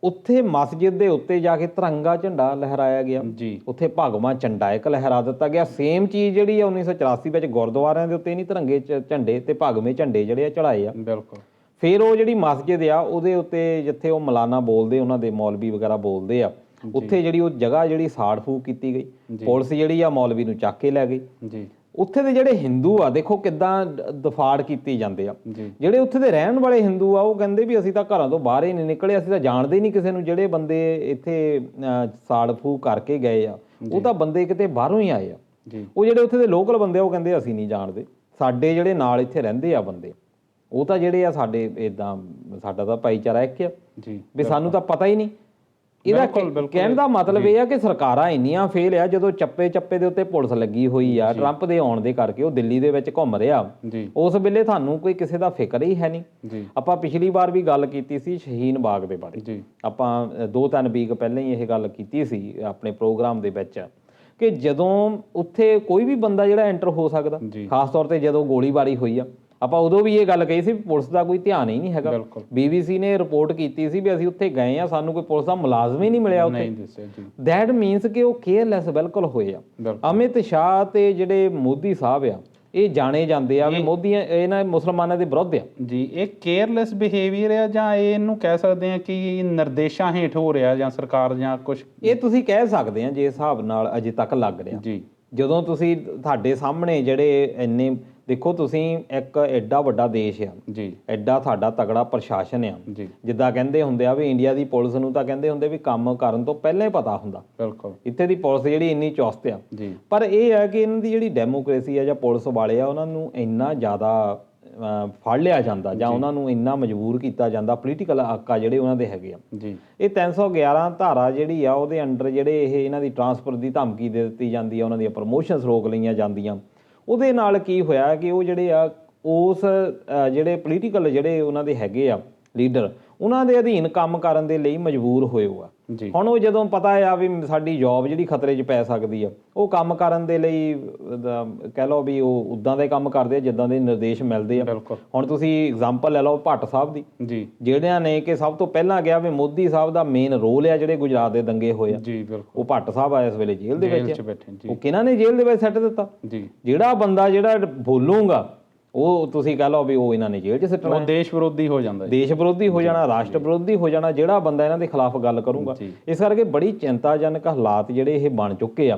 ਉੱਥੇ ਮਸਜਿਦ ਦੇ ਉੱਤੇ ਜਾ ਕੇ ਤਿਰੰਗਾ ਝੰਡਾ ਲਹਿਰਾਇਆ ਗਿਆ, ਉੱਥੇ ਭਗਵਾ ਝੰਡਾ ਇੱਕ ਲਹਿਰਾ ਦਿੱਤਾ ਗਿਆ। ਸੇਮ ਚੀਜ਼ ਜਿਹੜੀ ਆ 1984 ਵਿੱਚ ਗੁਰਦੁਆਰਿਆਂ ਦੇ ਉੱਤੇ ਨਹੀਂ ਤਿਰੰਗੇ ਝੰਡੇ ਤੇ ਭਗਵੇਂ ਝੰਡੇ ਜਿਹੜੇ ਆ ਚੜਾਏ ਆ। ਫਿਰ ਉਹ ਜਿਹੜੀ ਮਸਜਿਦ ਆ ਉਹਦੇ ਉੱਤੇ ਜਿੱਥੇ ਉਹ ਮੌਲਾਨਾ ਬੋਲਦੇ, ਉਹਨਾਂ ਦੇ ਮੌਲਵੀ ਵਗੈਰਾ ਬੋਲਦੇ ਆ, ਉੱਥੇ ਜਿਹੜੀ ਉਹ ਜਗ੍ਹਾ ਜਿਹੜੀ ਸਾੜ ਫੂਕ ਕੀਤੀ ਗਈ, ਪੁਲਿਸ ਜਿਹੜੀ ਆ ਮੌਲਵੀ ਨੂੰ ਚੱਕ ਕੇ ਲੈ ਗਈ। ਉੱਥੇ ਦੇ ਜਿਹੜੇ ਹਿੰਦੂ ਆ ਦੇਖੋ ਕਿੱਦਾਂ ਦਫਾੜ ਕੀਤੇ ਜਾਂਦੇ ਆ। ਜਿਹੜੇ ਉੱਥੇ ਦੇ ਰਹਿਣ ਵਾਲੇ ਹਿੰਦੂ ਆ ਉਹ ਕਹਿੰਦੇ ਵੀ ਅਸੀਂ ਤਾਂ ਘਰਾਂ ਤੋਂ ਬਾਹਰ ਹੀ ਨਹੀਂ ਨਿਕਲੇ, ਅਸੀਂ ਤਾਂ ਜਾਣਦੇ ਹੀ ਨਹੀਂ ਕਿਸੇ ਨੂੰ। ਜਿਹੜੇ ਬੰਦੇ ਇੱਥੇ ਸਾੜ ਫੂਕ ਕਰਕੇ ਗਏ ਆ ਉਹ ਤਾਂ ਬੰਦੇ ਕਿਤੇ ਬਾਹਰੋਂ ਹੀ ਆਏ ਆ। ਉਹ ਜਿਹੜੇ ਉੱਥੇ ਦੇ ਲੋਕਲ ਬੰਦੇ ਆ ਉਹ ਕਹਿੰਦੇ ਅਸੀਂ ਨਹੀਂ ਜਾਣਦੇ, ਸਾਡੇ ਜਿਹੜੇ ਨਾਲ ਇੱਥੇ ਰਹਿੰਦੇ ਆ ਬੰਦੇ ਉਹ ਤਾਂ ਜਿਹੜੇ ਆ ਸਾਡੇ ਇੱਦਾਂ, ਸਾਡਾ ਤਾਂ ਭਾਈਚਾਰਾ ਇੱਕ ਆ ਵੀ ਸਾਨੂੰ ਤਾਂ ਪਤਾ ਹੀ ਨਹੀਂ। ਇਹਦਾ ਕਹਿਣ ਦਾ ਮਤਲਬ ਇਹ ਆ ਕਿ ਸਰਕਾਰਾਂ ਇੰਨੀਆਂ ਫੇਲ ਆ, ਜਦੋਂ ਚੱਪੇ ਚੱਪੇ ਦੇ ਉੱਤੇ ਪੁਲਿਸ ਲੱਗੀ ਹੋਈ ਆ ਟਰੰਪ ਦੇ ਆਉਣ ਦੇ ਕਰਕੇ, ਉਹ ਦਿੱਲੀ ਦੇ ਵਿੱਚ ਘੁੰਮ ਰਿਹਾ, ਉਸ ਵੇਲੇ ਤੁਹਾਨੂੰ ਕੋਈ ਕਿਸੇ ਦਾ ਫਿਕਰ ਹੀ ਹੈ ਨਹੀਂ। ਆਪਾਂ ਪਿਛਲੀ ਵਾਰ ਵੀ ਗੱਲ ਕੀਤੀ ਸੀ ਸ਼ਹੀਨ ਬਾਗ ਦੇ ਬਾਰੇ, ਆਪਾਂ 2-3 ਵੀਕ ਪਹਿਲਾਂ ਹੀ ਇਹ ਗੱਲ ਕੀਤੀ ਸੀ ਆਪਣੇ ਪ੍ਰੋਗਰਾਮ ਦੇ ਵਿੱਚ ਕਿ ਜਦੋਂ ਉੱਥੇ ਕੋਈ ਵੀ ਬੰਦਾ ਜਿਹੜਾ ਐਂਟਰ ਹੋ ਸਕਦਾ, ਖਾਸ ਤੌਰ ਤੇ ਜਦੋਂ ਗੋਲੀਬਾਰੀ ਹੋਈ ਆ, ਆਪਾਂ ਉਦੋਂ ਵੀ ਇਹ ਗੱਲ ਕਹੀ ਸੀ ਪੁਲਿਸ ਦਾ ਕੋਈ ਧਿਆਨ ਹੀ ਨਹੀਂ ਹੈਗਾ। BBC ਨੇ ਰਿਪੋਰਟ ਕੀਤੀ ਸੀ ਵੀ ਅਸੀਂ ਉੱਥੇ ਗਏ ਆ, ਸਾਨੂੰ ਕੋਈ ਪੁਲਿਸ ਦਾ ਮੁਲਾਜ਼ਮ ਹੀ ਨਹੀਂ ਮਿਲਿਆ ਉੱਥੇ। ਦੈਟ ਮੀਨਸ ਕਿ ਉਹ ਕੇਅਰਲੈਸ ਬਿਲਕੁਲ ਹੋਏ ਆ। ਅਮਿਤ ਸ਼ਾਹ ਤੇ ਜਿਹੜੇ ਮੋਦੀ ਸਾਹਿਬ ਆ, ਇਹ ਜਾਣੇ ਜਾਂਦੇ ਆ ਵੀ ਮੋਦੀ ਇਹਨਾਂ ਮੁਸਲਮਾਨਾਂ ਦੇ ਵਿਰੁੱਧ ਆ ਜੀ। ਇਹ ਕੇਅਰਲੈਸ ਬਿਹੇਵੀਅਰ ਆ ਜਾਂ ਇਹਨੂੰ ਕਹਿ ਸਕਦੇ ਆ ਕਿ ਨਿਰਦੇਸ਼ਾਂ ਹੇਠ ਹੋ ਰਿਹਾ ਜਾਂ ਸਰਕਾਰ ਜਾਂ ਕੁਝ, ਇਹ ਤੁਸੀਂ ਕਹਿ ਸਕਦੇ ਆ ਜੇ ਹਿਸਾਬ ਨਾਲ ਅਜੇ ਤੱਕ ਲੱਗ ਰਿਹਾ ਜੀ। ਜਦੋਂ ਤੁਸੀਂ ਤੁਹਾਡੇ ਸਾਹਮਣੇ ਜਿਹੜੇ ਇੰਨੇ ਦੇਖੋ, ਤੁਸੀਂ ਇੱਕ ਐਡਾ ਵੱਡਾ ਦੇਸ਼ ਆ ਜੀ, ਐਡਾ ਤੁਹਾਡਾ ਤਗੜਾ ਪ੍ਰਸ਼ਾਸਨ ਆ ਜੀ। ਜਿੱਦਾਂ ਕਹਿੰਦੇ ਹੁੰਦੇ ਆ ਵੀ ਇੰਡੀਆ ਦੀ ਪੁਲਿਸ ਨੂੰ ਤਾਂ ਕਹਿੰਦੇ ਹੁੰਦੇ ਵੀ ਕੰਮ ਕਰਨ ਤੋਂ ਪਹਿਲਾਂ ਹੀ ਪਤਾ ਹੁੰਦਾ, ਬਿਲਕੁਲ ਇੱਥੇ ਦੀ ਪੁਲਿਸ ਜਿਹੜੀ ਇੰਨੀ ਚੁਸਤ ਆ ਜੀ। ਪਰ ਇਹ ਹੈ ਕਿ ਇਹਨਾਂ ਦੀ ਜਿਹੜੀ ਡੈਮੋਕ੍ਰੇਸੀ ਆ ਜਾਂ ਪੁਲਿਸ ਵਾਲੇ ਆ, ਉਹਨਾਂ ਨੂੰ ਇੰਨਾ ਜ਼ਿਆਦਾ ਫੜ ਲਿਆ ਜਾਂਦਾ ਜਾਂ ਉਹਨਾਂ ਨੂੰ ਇੰਨਾ ਮਜਬੂਰ ਕੀਤਾ ਜਾਂਦਾ, ਪੋਲੀਟੀਕਲ ਆਕਾ ਜਿਹੜੇ ਉਹਨਾਂ ਦੇ ਹੈਗੇ ਆ ਜੀ। ਇਹ 311 ਧਾਰਾ ਜਿਹੜੀ ਆ ਉਹਦੇ ਅੰਡਰ ਜਿਹੜੇ ਇਹ ਇਹਨਾਂ ਦੀ ਟਰਾਂਸਫਰ ਦੀ ਧਮਕੀ ਦੇ ਦਿੱਤੀ ਜਾਂਦੀ ਆ, ਉਹਨਾਂ ਦੀਆਂ ਪ੍ਰਮੋਸ਼ਨਸ ਰੋਕ ਲਈਆਂ ਜਾਂਦੀਆਂ। ਉਹਦੇ ਨਾਲ ਕੀ ਹੋਇਆ ਕਿ ਉਹ ਜਿਹੜੇ ਆ ਉਸ ਜਿਹੜੇ ਪੋਲੀਟੀਕਲ ਜਿਹੜੇ ਉਹਨਾਂ ਦੇ ਹੈਗੇ ਆ ਲੀਡਰ, ਉਹਨਾਂ ਦੇ ਅਧੀਨ ਕੰਮ ਕਰਨ ਦੇ ਲਈ ਮਜਬੂਰ ਹੋਏ ਹੋ ਆ ਜੀ। ਹੁਣ ਉਹ ਜਦੋਂ ਪਤਾ ਆ ਵੀ ਸਾਡੀ ਜੌਬ ਜਿਹੜੀ ਖਤਰੇ 'ਚ ਪੈ ਸਕਦੀ ਆ, ਉਹ ਕੰਮ ਕਰਨ ਦੇ ਲਈ ਕਹਿ ਲਓ ਵੀ ਉਹ ਉੱਦਾਂ ਦੇ ਕੰਮ ਕਰਦੇ ਆ ਜਿੱਦਾਂ ਦੇ ਨਿਰਦੇਸ਼ ਮਿਲਦੇ ਆ। ਹੁਣ ਤੁਸੀਂ ਐਗਜ਼ਾਮਪਲ ਲੈ ਲਓ ਭੱਟ ਸਾਹਿਬ ਦੀ ਜੀ, ਜਿਹੜਿਆਂ ਨੇ ਕਿ ਸਭ ਤੋਂ ਪਹਿਲਾਂ ਕਿਹਾ ਵੀ ਮੋਦੀ ਸਾਹਿਬ ਦਾ ਮੇਨ ਰੋਲ ਆ ਜਿਹੜੇ ਗੁਜਰਾਤ ਦੇ ਦੰਗੇ ਹੋਏ ਆ ਜੀ, ਉਹ ਭੱਟ ਸਾਹਿਬ ਆ ਇਸ ਵੇਲੇ ਜੇਲ੍ਹ ਦੇ ਵਿੱਚ। ਉਹ ਕਿਹਨਾਂ ਨੇ ਜੇਲ੍ਹ ਦੇ ਵਿੱਚ ਸੱਟ ਦਿੱਤਾ ਜੀ? ਜਿਹੜਾ ਬੰਦਾ ਜਿਹੜਾ ਬੋਲੂਗਾ ਉਹ ਤੁਸੀਂ ਕਹਿ ਲਓ ਵੀ ਉਹ ਇਹਨਾਂ ਨੇ ਜੇਲ੍ਹ 'ਚ ਸਿੱਟਣਾ, ਦੇਸ਼ ਵਿਰੋਧੀ ਹੋ ਜਾਂਦਾ, ਦੇਸ਼ ਵਿਰੋਧੀ ਹੋ ਜਾਣਾ, ਰਾਸ਼ਟਰ ਵਿਰੋਧੀ ਹੋ ਜਾਣਾ ਜਿਹੜਾ ਬੰਦਾ ਇਹਨਾਂ ਦੇ ਖਿਲਾਫ ਗੱਲ ਕਰੂਗਾ। ਇਸ ਕਰਕੇ ਬੜੀ ਚਿੰਤਾਜਨਕ ਹਾਲਾਤ ਜਿਹੜੇ ਇਹ ਬਣ ਚੁੱਕੇ ਆ।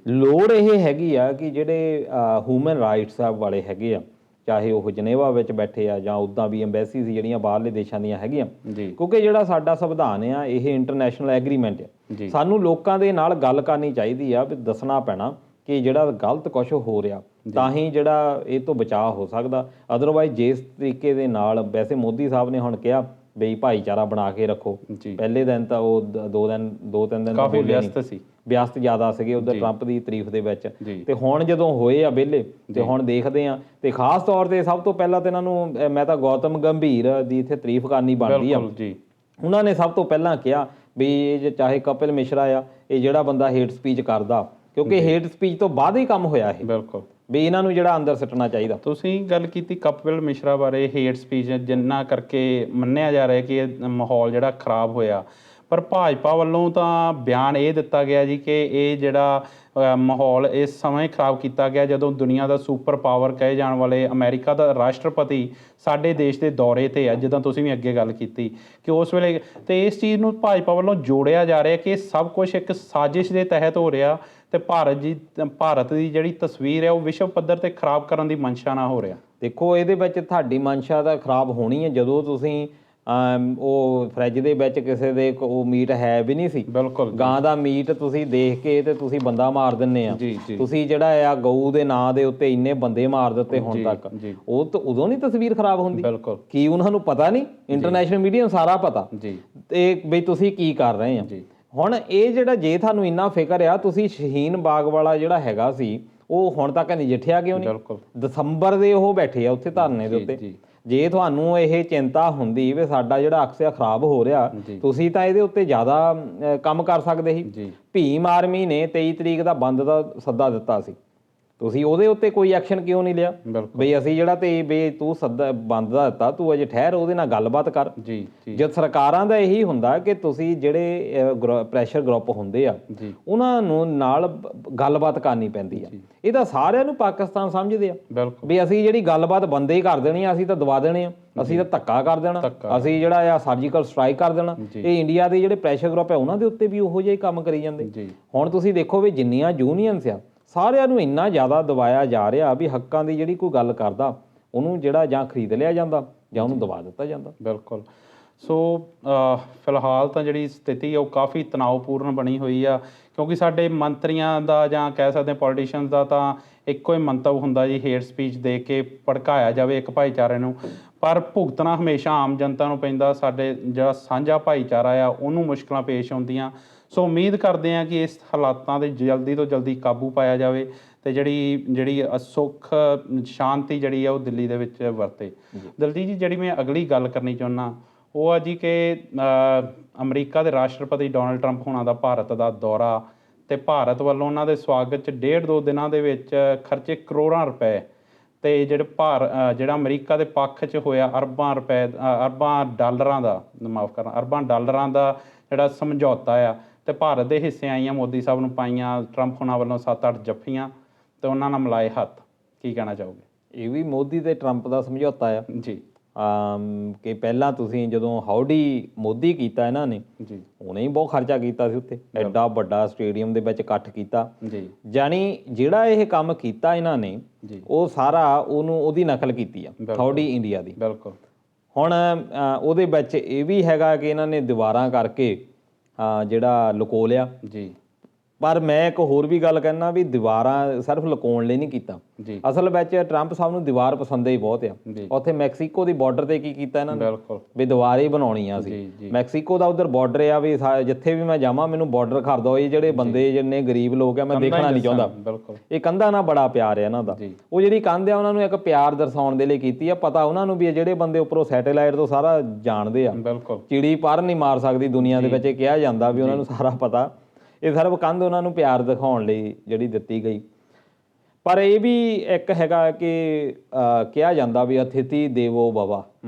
ਲੋੜ ਇਹ ਹੈਗੀ ਆ ਕਿ ਜਿਹੜੇ ਹਿਊਮਨ ਰਾਈਟਸ ਵਾਲੇ ਹੈਗੇ ਆ, ਚਾਹੇ ਉਹ ਜਨੇਵਾ ਵਿੱਚ ਬੈਠੇ ਆ ਜਾਂ ਉੱਦਾਂ ਵੀ ਐਮਬੈਸੀਜ਼ ਜਿਹੜੀਆਂ ਬਾਹਰਲੇ ਦੇਸ਼ਾਂ ਦੀਆਂ ਹੈਗੀਆਂ, ਕਿਉਂਕਿ ਜਿਹੜਾ ਸਾਡਾ ਸੰਵਿਧਾਨ ਆ ਇਹ ਇੰਟਰਨੈਸ਼ਨਲ ਐਗਰੀਮੈਂਟ ਆ। ਸਾਨੂੰ ਲੋਕਾਂ ਦੇ ਨਾਲ ਗੱਲ ਕਰਨੀ ਚਾਹੀਦੀ ਆ, ਵੀ ਦੱਸਣਾ ਪੈਣਾ ਕਿ ਜਿਹੜਾ ਗਲਤ ਕੁਛ ਹੋ ਰਿਹਾ, ਤਾਂ ਹੀ ਜਿਹੜਾ ਇਹ ਤੋਂ ਬਚਾਅ ਹੋ ਸਕਦਾ। ਅਦਰਵਾਈਜ਼ ਜਿਸ ਤਰੀਕੇ ਦੇ ਨਾਲ ਵੈਸੇ ਮੋਦੀ ਸਾਹਿਬ ਨੇ ਹੁਣ ਕਿਹਾ ਬਈ ਭਾਈਚਾਰਾ ਬਣਾ ਕੇ ਰੱਖੋ, ਪਹਿਲੇ ਦਿਨ ਤਾਂ ਉਹ 2-3 ਦਿਨ ਕਾਫੀ ਵਿਅਸਤ ਜ਼ਿਆਦਾ ਸੀਗੇ ਉਧਰ ਟਰੰਪ ਦੀ ਤਾਰੀਫ ਦੇ ਵਿੱਚ, ਤੇ ਹੁਣ ਜਦੋਂ ਹੋਏ ਆ ਵਿਹਲੇ ਤੇ ਹੁਣ ਦੇਖਦੇ ਆ। ਤੇ ਖਾਸ ਤੌਰ ਤੇ ਸਭ ਤੋਂ ਪਹਿਲਾਂ ਤਾਂ ਇਹਨਾਂ ਨੂੰ ਮੈਂ ਤਾਂ ਗੌਤਮ ਗੰਭੀਰ ਦੀ ਇੱਥੇ ਤਾਰੀਫ ਕਰਨੀ ਬਣਦੀ ਆ। ਉਹਨਾਂ ਨੇ ਸਭ ਤੋਂ ਪਹਿਲਾਂ ਕਿਹਾ ਵੀ ਇਹ ਚਾਹੇ ਕਪਿਲ ਮਿਸ਼ਰਾ ਆ, ਇਹ ਜਿਹੜਾ ਬੰਦਾ ਹੇਟ ਸਪੀਚ ਕਰਦਾ, ਕਿਉਂਕਿ ਹੇਟ ਸਪੀਚ ਤੋਂ ਬਾਅਦ ਹੀ ਕੰਮ ਹੋਇਆ ਇਹ, ਬਿਲਕੁਲ ਵੀ ਇਹਨਾਂ ਨੂੰ ਜਿਹੜਾ ਅੰਦਰ ਸਿੱਟਣਾ ਚਾਹੀਦਾ। ਤੁਸੀਂ ਗੱਲ ਕੀਤੀ ਕਪਿਲ ਮਿਸ਼ਰਾ ਬਾਰੇ, ਹੇਟ ਸਪੀਚ ਜਿੰਨਾ ਕਰਕੇ ਮੰਨਿਆ ਜਾ ਰਿਹਾ ਕਿ ਇਹ ਮਾਹੌਲ ਜਿਹੜਾ ਖਰਾਬ ਹੋਇਆ, ਪਰ ਭਾਜਪਾ ਵੱਲੋਂ ਤਾਂ ਬਿਆਨ ਇਹ ਦਿੱਤਾ ਗਿਆ ਜੀ ਕਿ ਇਹ ਜਿਹੜਾ ਮਾਹੌਲ ਇਸ ਸਮੇਂ ਖਰਾਬ ਕੀਤਾ ਗਿਆ ਜਦੋਂ ਦੁਨੀਆ ਦਾ ਸੁਪਰ ਪਾਵਰ ਕਹੇ ਜਾਣ ਵਾਲੇ ਅਮਰੀਕਾ ਦਾ ਰਾਸ਼ਟਰਪਤੀ ਸਾਡੇ ਦੇਸ਼ ਦੇ ਦੌਰੇ 'ਤੇ ਆ, ਜਿੱਦਾਂ ਤੁਸੀਂ ਵੀ ਅੱਗੇ ਗੱਲ ਕੀਤੀ ਕਿ ਉਸ ਵੇਲੇ, ਤੇ ਇਸ ਚੀਜ਼ ਨੂੰ ਭਾਜਪਾ ਵੱਲੋਂ ਜੋੜਿਆ ਜਾ ਰਿਹਾ ਕਿ ਇਹ ਸਭ ਕੁਝ ਇੱਕ ਸਾਜ਼ਿਸ਼ ਦੇ ਤਹਿਤ ਹੋ ਰਿਹਾ ਤੇ ਭਾਰਤ ਦੀ ਜਿਹੜੀ ਤਸਵੀਰ ਹੈ ਉਹ ਵਿਸ਼ਵ ਪੱਧਰ ਤੇ ਖਰਾਬ ਕਰਨ ਦੀ ਮਨਸ਼ਾ ਨਾਲ ਹੋ ਰਿਹਾ। ਦੇਖੋ ਇਹਦੇ ਵਿੱਚ ਤੁਹਾਡੀ ਮਨਸ਼ਾ ਤਾਂ ਖਰਾਬ ਹੋਣੀ ਹੈ ਜਦੋਂ ਤੁਸੀਂ ਉਹ ਫਰਿੱਜ ਦੇ ਵਿੱਚ ਕਿਸੇ ਦੇ ਉਹ ਮੀਟ ਹੈ ਵੀ ਨਹੀਂ ਸੀ, ਬਿਲਕੁਲ ਗਾਂ ਦਾ ਮੀਟ ਤੁਸੀਂ ਦੇਖ ਕੇ ਤੇ ਤੁਸੀਂ ਬੰਦਾ ਮਾਰ ਦਿੰਦੇ ਆ। ਤੁਸੀਂ ਜਿਹੜਾ ਆ ਗਊ ਦੇ ਨਾਂ ਦੇ ਉੱਤੇ ਇੰਨੇ ਬੰਦੇ ਮਾਰ ਦਿੱਤੇ ਹੁਣ ਤੱਕ, ਉਹ ਤਾਂ ਉਦੋਂ ਨਹੀਂ ਤਸਵੀਰ ਖਰਾਬ ਹੁੰਦੀ? ਬਿਲਕੁਲ। ਕੀ ਉਹਨਾਂ ਨੂੰ ਪਤਾ ਨਹੀਂ? ਇੰਟਰਨੈਸ਼ਨਲ ਮੀਡੀਆ ਨੂੰ ਸਾਰਾ ਪਤਾ ਤੇ ਬਈ ਤੁਸੀਂ ਕੀ ਕਰ ਰਹੇ ਆ। ਹੁਣ ਇਹ ਜਿਹੜਾ ਜੇ ਤੁਹਾਨੂੰ ਇੰਨਾ ਫਿਕਰ ਆ, ਤੁਸੀਂ ਸ਼ਹੀਨ ਬਾਗ ਵਾਲਾ ਜਿਹੜਾ ਹੈਗਾ ਸੀ ਉਹ ਹੁਣ ਤੱਕ ਨਜਿੱਠਿਆ ਕਿਉਂ ਨਹੀਂ? ਦਸੰਬਰ ਦੇ ਉਹ ਬੈਠੇ ਆ ਉੱਥੇ ਧਰਨੇ ਦੇ ਉੱਤੇ। ਜੇ ਤੁਹਾਨੂੰ ਇਹ ਚਿੰਤਾ ਹੁੰਦੀ ਵੀ ਸਾਡਾ ਜਿਹੜਾ ਅਕਸ ਖਰਾਬ ਹੋ ਰਿਹਾ, ਤੁਸੀਂ ਤਾਂ ਇਹਦੇ ਉੱਤੇ ਜ਼ਿਆਦਾ ਕੰਮ ਕਰ ਸਕਦੇ ਸੀ। ਭੀਮ ਆਰਮੀ ਨੇ 23 ਤਰੀਕ ਦਾ ਬੰਦ ਦਾ ਸੱਦਾ ਦਿੱਤਾ ਸੀ, ਤੁਸੀਂ ਉਹਦੇ ਉੱਤੇ ਕੋਈ ਐਕਸ਼ਨ ਕਿਉਂ ਨਹੀਂ ਲਿਆ? ਬਈ ਅਸੀਂ ਜਿਹੜਾ ਤੇ ਬਈ ਤੂੰ ਸੱਦਾ ਬੰਦ ਦਾ ਦਿੱਤਾ, ਤੂੰ ਅਜੇ ਠਹਿਰ, ਉਹਦੇ ਨਾਲ ਗੱਲਬਾਤ ਕਰ। ਜਦ ਸਰਕਾਰਾਂ ਦਾ ਇਹੀ ਹੁੰਦਾ ਕਿ ਤੁਸੀਂ ਜਿਹੜੇ ਪ੍ਰੈਸ਼ਰ ਗਰੁੱਪ ਹੁੰਦੇ ਆ ਉਹਨਾਂ ਨੂੰ ਨਾਲ ਗੱਲਬਾਤ ਕਰਨੀ ਪੈਂਦੀ ਆ। ਇਹ ਤਾਂ ਸਾਰਿਆਂ ਨੂੰ ਪਾਕਿਸਤਾਨ ਸਮਝਦੇ ਆ ਵੀ ਅਸੀਂ ਜਿਹੜੀ ਗੱਲਬਾਤ ਬੰਦੇ ਹੀ ਕਰ ਦੇਣੀ ਆ, ਅਸੀਂ ਤਾਂ ਦਬਾ ਦੇਣੇ ਆ, ਅਸੀਂ ਤਾਂ ਧੱਕਾ ਕਰ ਦੇਣਾ, ਅਸੀਂ ਜਿਹੜਾ ਆ ਸਰਜੀਕਲ ਸਟ੍ਰਾਈਕ ਕਰ ਦੇਣਾ। ਇਹ ਇੰਡੀਆ ਦੇ ਜਿਹੜੇ ਪ੍ਰੈਸ਼ਰ ਗਰੁੱਪ ਆ ਉਹਨਾਂ ਦੇ ਉੱਤੇ ਵੀ ਉਹੋ ਜਿਹੇ ਕੰਮ ਕਰੀ ਜਾਂਦੇ। ਹੁਣ ਤੁਸੀਂ ਦੇਖੋ ਵੀ ਜਿੰਨੀਆਂ ਯੂਨੀਅਨਸ ਆ ਸਾਰਿਆਂ ਨੂੰ ਇੰਨਾ ਜ਼ਿਆਦਾ ਦਬਾਇਆ ਜਾ ਰਿਹਾ ਵੀ ਹੱਕਾਂ ਦੀ ਜਿਹੜੀ ਕੋਈ ਗੱਲ ਕਰਦਾ ਉਹਨੂੰ ਜਿਹੜਾ ਜਾਂ ਖਰੀਦ ਲਿਆ ਜਾਂਦਾ ਜਾਂ ਉਹਨੂੰ ਦਬਾ ਦਿੱਤਾ ਜਾਂਦਾ। ਬਿਲਕੁਲ। ਸੋ ਫਿਲਹਾਲ ਤਾਂ ਜਿਹੜੀ ਸਥਿਤੀ ਆ ਉਹ ਕਾਫੀ ਤਣਾਅਪੂਰਨ ਬਣੀ ਹੋਈ ਆ, ਕਿਉਂਕਿ ਸਾਡੇ ਮੰਤਰੀਆਂ ਦਾ ਜਾਂ ਕਹਿ ਸਕਦੇ ਪੋਲੀਟੀਸ਼ੀਅਨਸ ਦਾ ਤਾਂ ਇੱਕੋ ਹੀ ਮੰਤਵ ਹੁੰਦਾ ਜੀ, ਹੇਟ ਸਪੀਚ ਦੇ ਕੇ ਭੜਕਾਇਆ ਜਾਵੇ ਇੱਕ ਭਾਈਚਾਰੇ ਨੂੰ, ਪਰ ਭੁਗਤਣਾ ਹਮੇਸ਼ਾ ਆਮ ਜਨਤਾ ਨੂੰ ਪੈਂਦਾ। ਸਾਡੇ ਜਿਹੜਾ ਸਾਂਝਾ ਭਾਈਚਾਰਾ ਆ ਉਹਨੂੰ ਮੁਸ਼ਕਲਾਂ ਪੇਸ਼ ਆਉਂਦੀਆਂ। ਸੋ ਉਮੀਦ ਕਰਦੇ ਹਾਂ ਕਿ ਇਸ ਹਾਲਾਤਾਂ 'ਤੇ ਜਲਦੀ ਤੋਂ ਜਲਦੀ ਕਾਬੂ ਪਾਇਆ ਜਾਵੇ ਅਤੇ ਜਿਹੜੀ ਸੁੱਖ ਸ਼ਾਂਤੀ ਜਿਹੜੀ ਆ ਉਹ ਦਿੱਲੀ ਦੇ ਵਿੱਚ ਵਰਤੇ। ਦਲਜੀਤ ਜੀ, ਜਿਹੜੀ ਮੈਂ ਅਗਲੀ ਗੱਲ ਕਰਨੀ ਚਾਹੁੰਦਾ ਉਹ ਆ ਜੀ ਕਿ ਅਮਰੀਕਾ ਦੇ ਰਾਸ਼ਟਰਪਤੀ ਡੋਨਲਡ ਟਰੰਪ ਹੋਣਾ ਦਾ ਭਾਰਤ ਦਾ ਦੌਰਾ, ਅਤੇ ਭਾਰਤ ਵੱਲੋਂ ਉਹਨਾਂ ਦੇ ਸਵਾਗਤ 'ਚ 1.5-2 ਦਿਨਾਂ ਦੇ ਵਿੱਚ ਖਰਚੇ ਕਰੋੜਾਂ ਰੁਪਏ, ਅਤੇ ਜਿਹੜਾ ਅਮਰੀਕਾ ਦੇ ਪੱਖ 'ਚ ਹੋਇਆ ਅਰਬਾਂ ਡਾਲਰਾਂ ਦਾ ਜਿਹੜਾ ਸਮਝੌਤਾ ਆ, ਅਤੇ ਭਾਰਤ ਦੇ ਹਿੱਸੇ ਆਈਆਂ ਮੋਦੀ ਸਾਹਿਬ ਨੂੰ ਪਾਈਆਂ ਟਰੰਪ ਹੋਣਾ ਵੱਲੋਂ 7-8 ਜੱਫੀਆਂ, ਅਤੇ ਉਹਨਾਂ ਨਾਲ ਮਿਲਾਏ ਹੱਥ। ਕੀ ਕਹਿਣਾ ਚਾਹੋਗੇ? ਇਹ ਵੀ ਮੋਦੀ ਤੇ ਟਰੰਪ ਦਾ ਸਮਝੌਤਾ ਆ ਜੀ, ਕਿ ਪਹਿਲਾਂ ਤੁਸੀਂ ਜਦੋਂ ਹਾਊਡੀ ਮੋਦੀ ਕੀਤਾ ਇਹਨਾਂ ਨੇ ਜੀ, ਉਹਨੇ ਹੀ ਬਹੁਤ ਖਰਚਾ ਕੀਤਾ ਸੀ ਉੱਥੇ, ਐਡਾ ਵੱਡਾ ਸਟੇਡੀਅਮ ਦੇ ਵਿੱਚ ਇਕੱਠ ਕੀਤਾ ਜੀ, ਜਾਣੀ ਜਿਹੜਾ ਇਹ ਕੰਮ ਕੀਤਾ ਇਹਨਾਂ ਨੇ ਉਹ ਸਾਰਾ ਉਹਦੀ ਨਕਲ ਕੀਤੀ ਆ ਹਾਊਡੀ ਇੰਡੀਆ ਦੀ। ਬਿਲਕੁਲ। ਹੁਣ ਉਹਦੇ ਵਿੱਚ ਇਹ ਵੀ ਹੈਗਾ ਕਿ ਇਹਨਾਂ ਨੇ ਦੀਵਾਰਾਂ ਕਰਕੇ ਜਿਹੜਾ ਲੁਕੋ ਲਿਆ ਜੀ, ਪਰ ਮੈਂ ਇੱਕ ਹੋਰ ਵੀ ਗੱਲ ਕਹਿਣਾ ਵੀ ਦੀਵਾਰਾਂ ਸਿਰਫ ਲੁਕਾਉਣ ਲਈ ਨਹੀਂ ਕੀਤਾ। ਅਸਲ ਵਿੱਚ ਟਰੰਪ ਸਾਹਿਬ ਨੂੰ ਦੀਵਾਰ ਪਸੰਦ ਹੀ ਬਹੁਤ ਆ। ਉੱਥੇ ਮੈਕਸੀਕੋ ਦੀ ਬਾਰਡਰ ਤੇ ਕੀ ਕੀਤਾ ਇਹਨਾਂ ਨੇ, ਵੀ ਦੀਵਾਰ ਹੀ ਬਣਾਉਣੀ ਆ ਸੀ। ਮੈਕਸੀਕੋ ਦਾ ਉਧਰ ਬਾਰਡਰ ਆ, ਵੀ ਜਿੱਥੇ ਵੀ ਮੈਂ ਜਾਵਾਂ ਮੈਨੂੰ ਬਾਰਡਰ ਖੜਦਾ ਹੋਏ, ਜਿਹੜੇ ਬੰਦੇ ਜਿੰਨੇ ਗਰੀਬ ਲੋਕ ਆ ਮੈਂ ਦੇਖਣਾ ਨਹੀਂ ਚਾਹੁੰਦਾ। ਇਹ ਕੰਧਾਂ ਨਾਲ ਬੜਾ ਪਿਆਰ ਆ ਇਹਨਾਂ ਦਾ। ਉਹ ਜਿਹੜੀ ਕੰਧ ਆ ਉਹਨਾਂ ਨੂੰ ਇੱਕ ਪਿਆਰ ਦਰਸਾਉਣ ਦੇ ਲਈ ਕੀਤੀ ਆ। ਪਤਾ ਉਹਨਾਂ ਨੂੰ ਵੀ ਜਿਹੜੇ ਬੰਦੇ ਉੱਪਰੋਂ ਸੈਟੇਲਾਈਟ ਤੋਂ ਸਾਰਾ ਜਾਣਦੇ ਆ, ਚਿੜੀ ਪਰ ਨਹੀਂ ਮਾਰ ਸਕਦੀ ਦੁਨੀਆ ਦੇ ਵਿੱਚ, ਇਹ ਕਿਹਾ ਜਾਂਦਾ ਵੀ ਉਹਨਾਂ ਨੂੰ ਸਾਰਾ ਪਤਾ। ਇਹ ਸਿਰਫ ਕੰਧ ਉਹਨਾਂ ਨੂੰ ਪਿਆਰ ਦਿਖਾਉਣ ਲਈ ਜਿਹੜੀ ਦਿੱਤੀ ਗਈ। ਪਰ ਇਹ ਵੀ ਇੱਕ ਹੈਗਾ ਕਿ ਕਿਹਾ ਜਾਂਦਾ ਵੀ ਅਤਿਥੀ ਦੇਵੋ ਭਵ,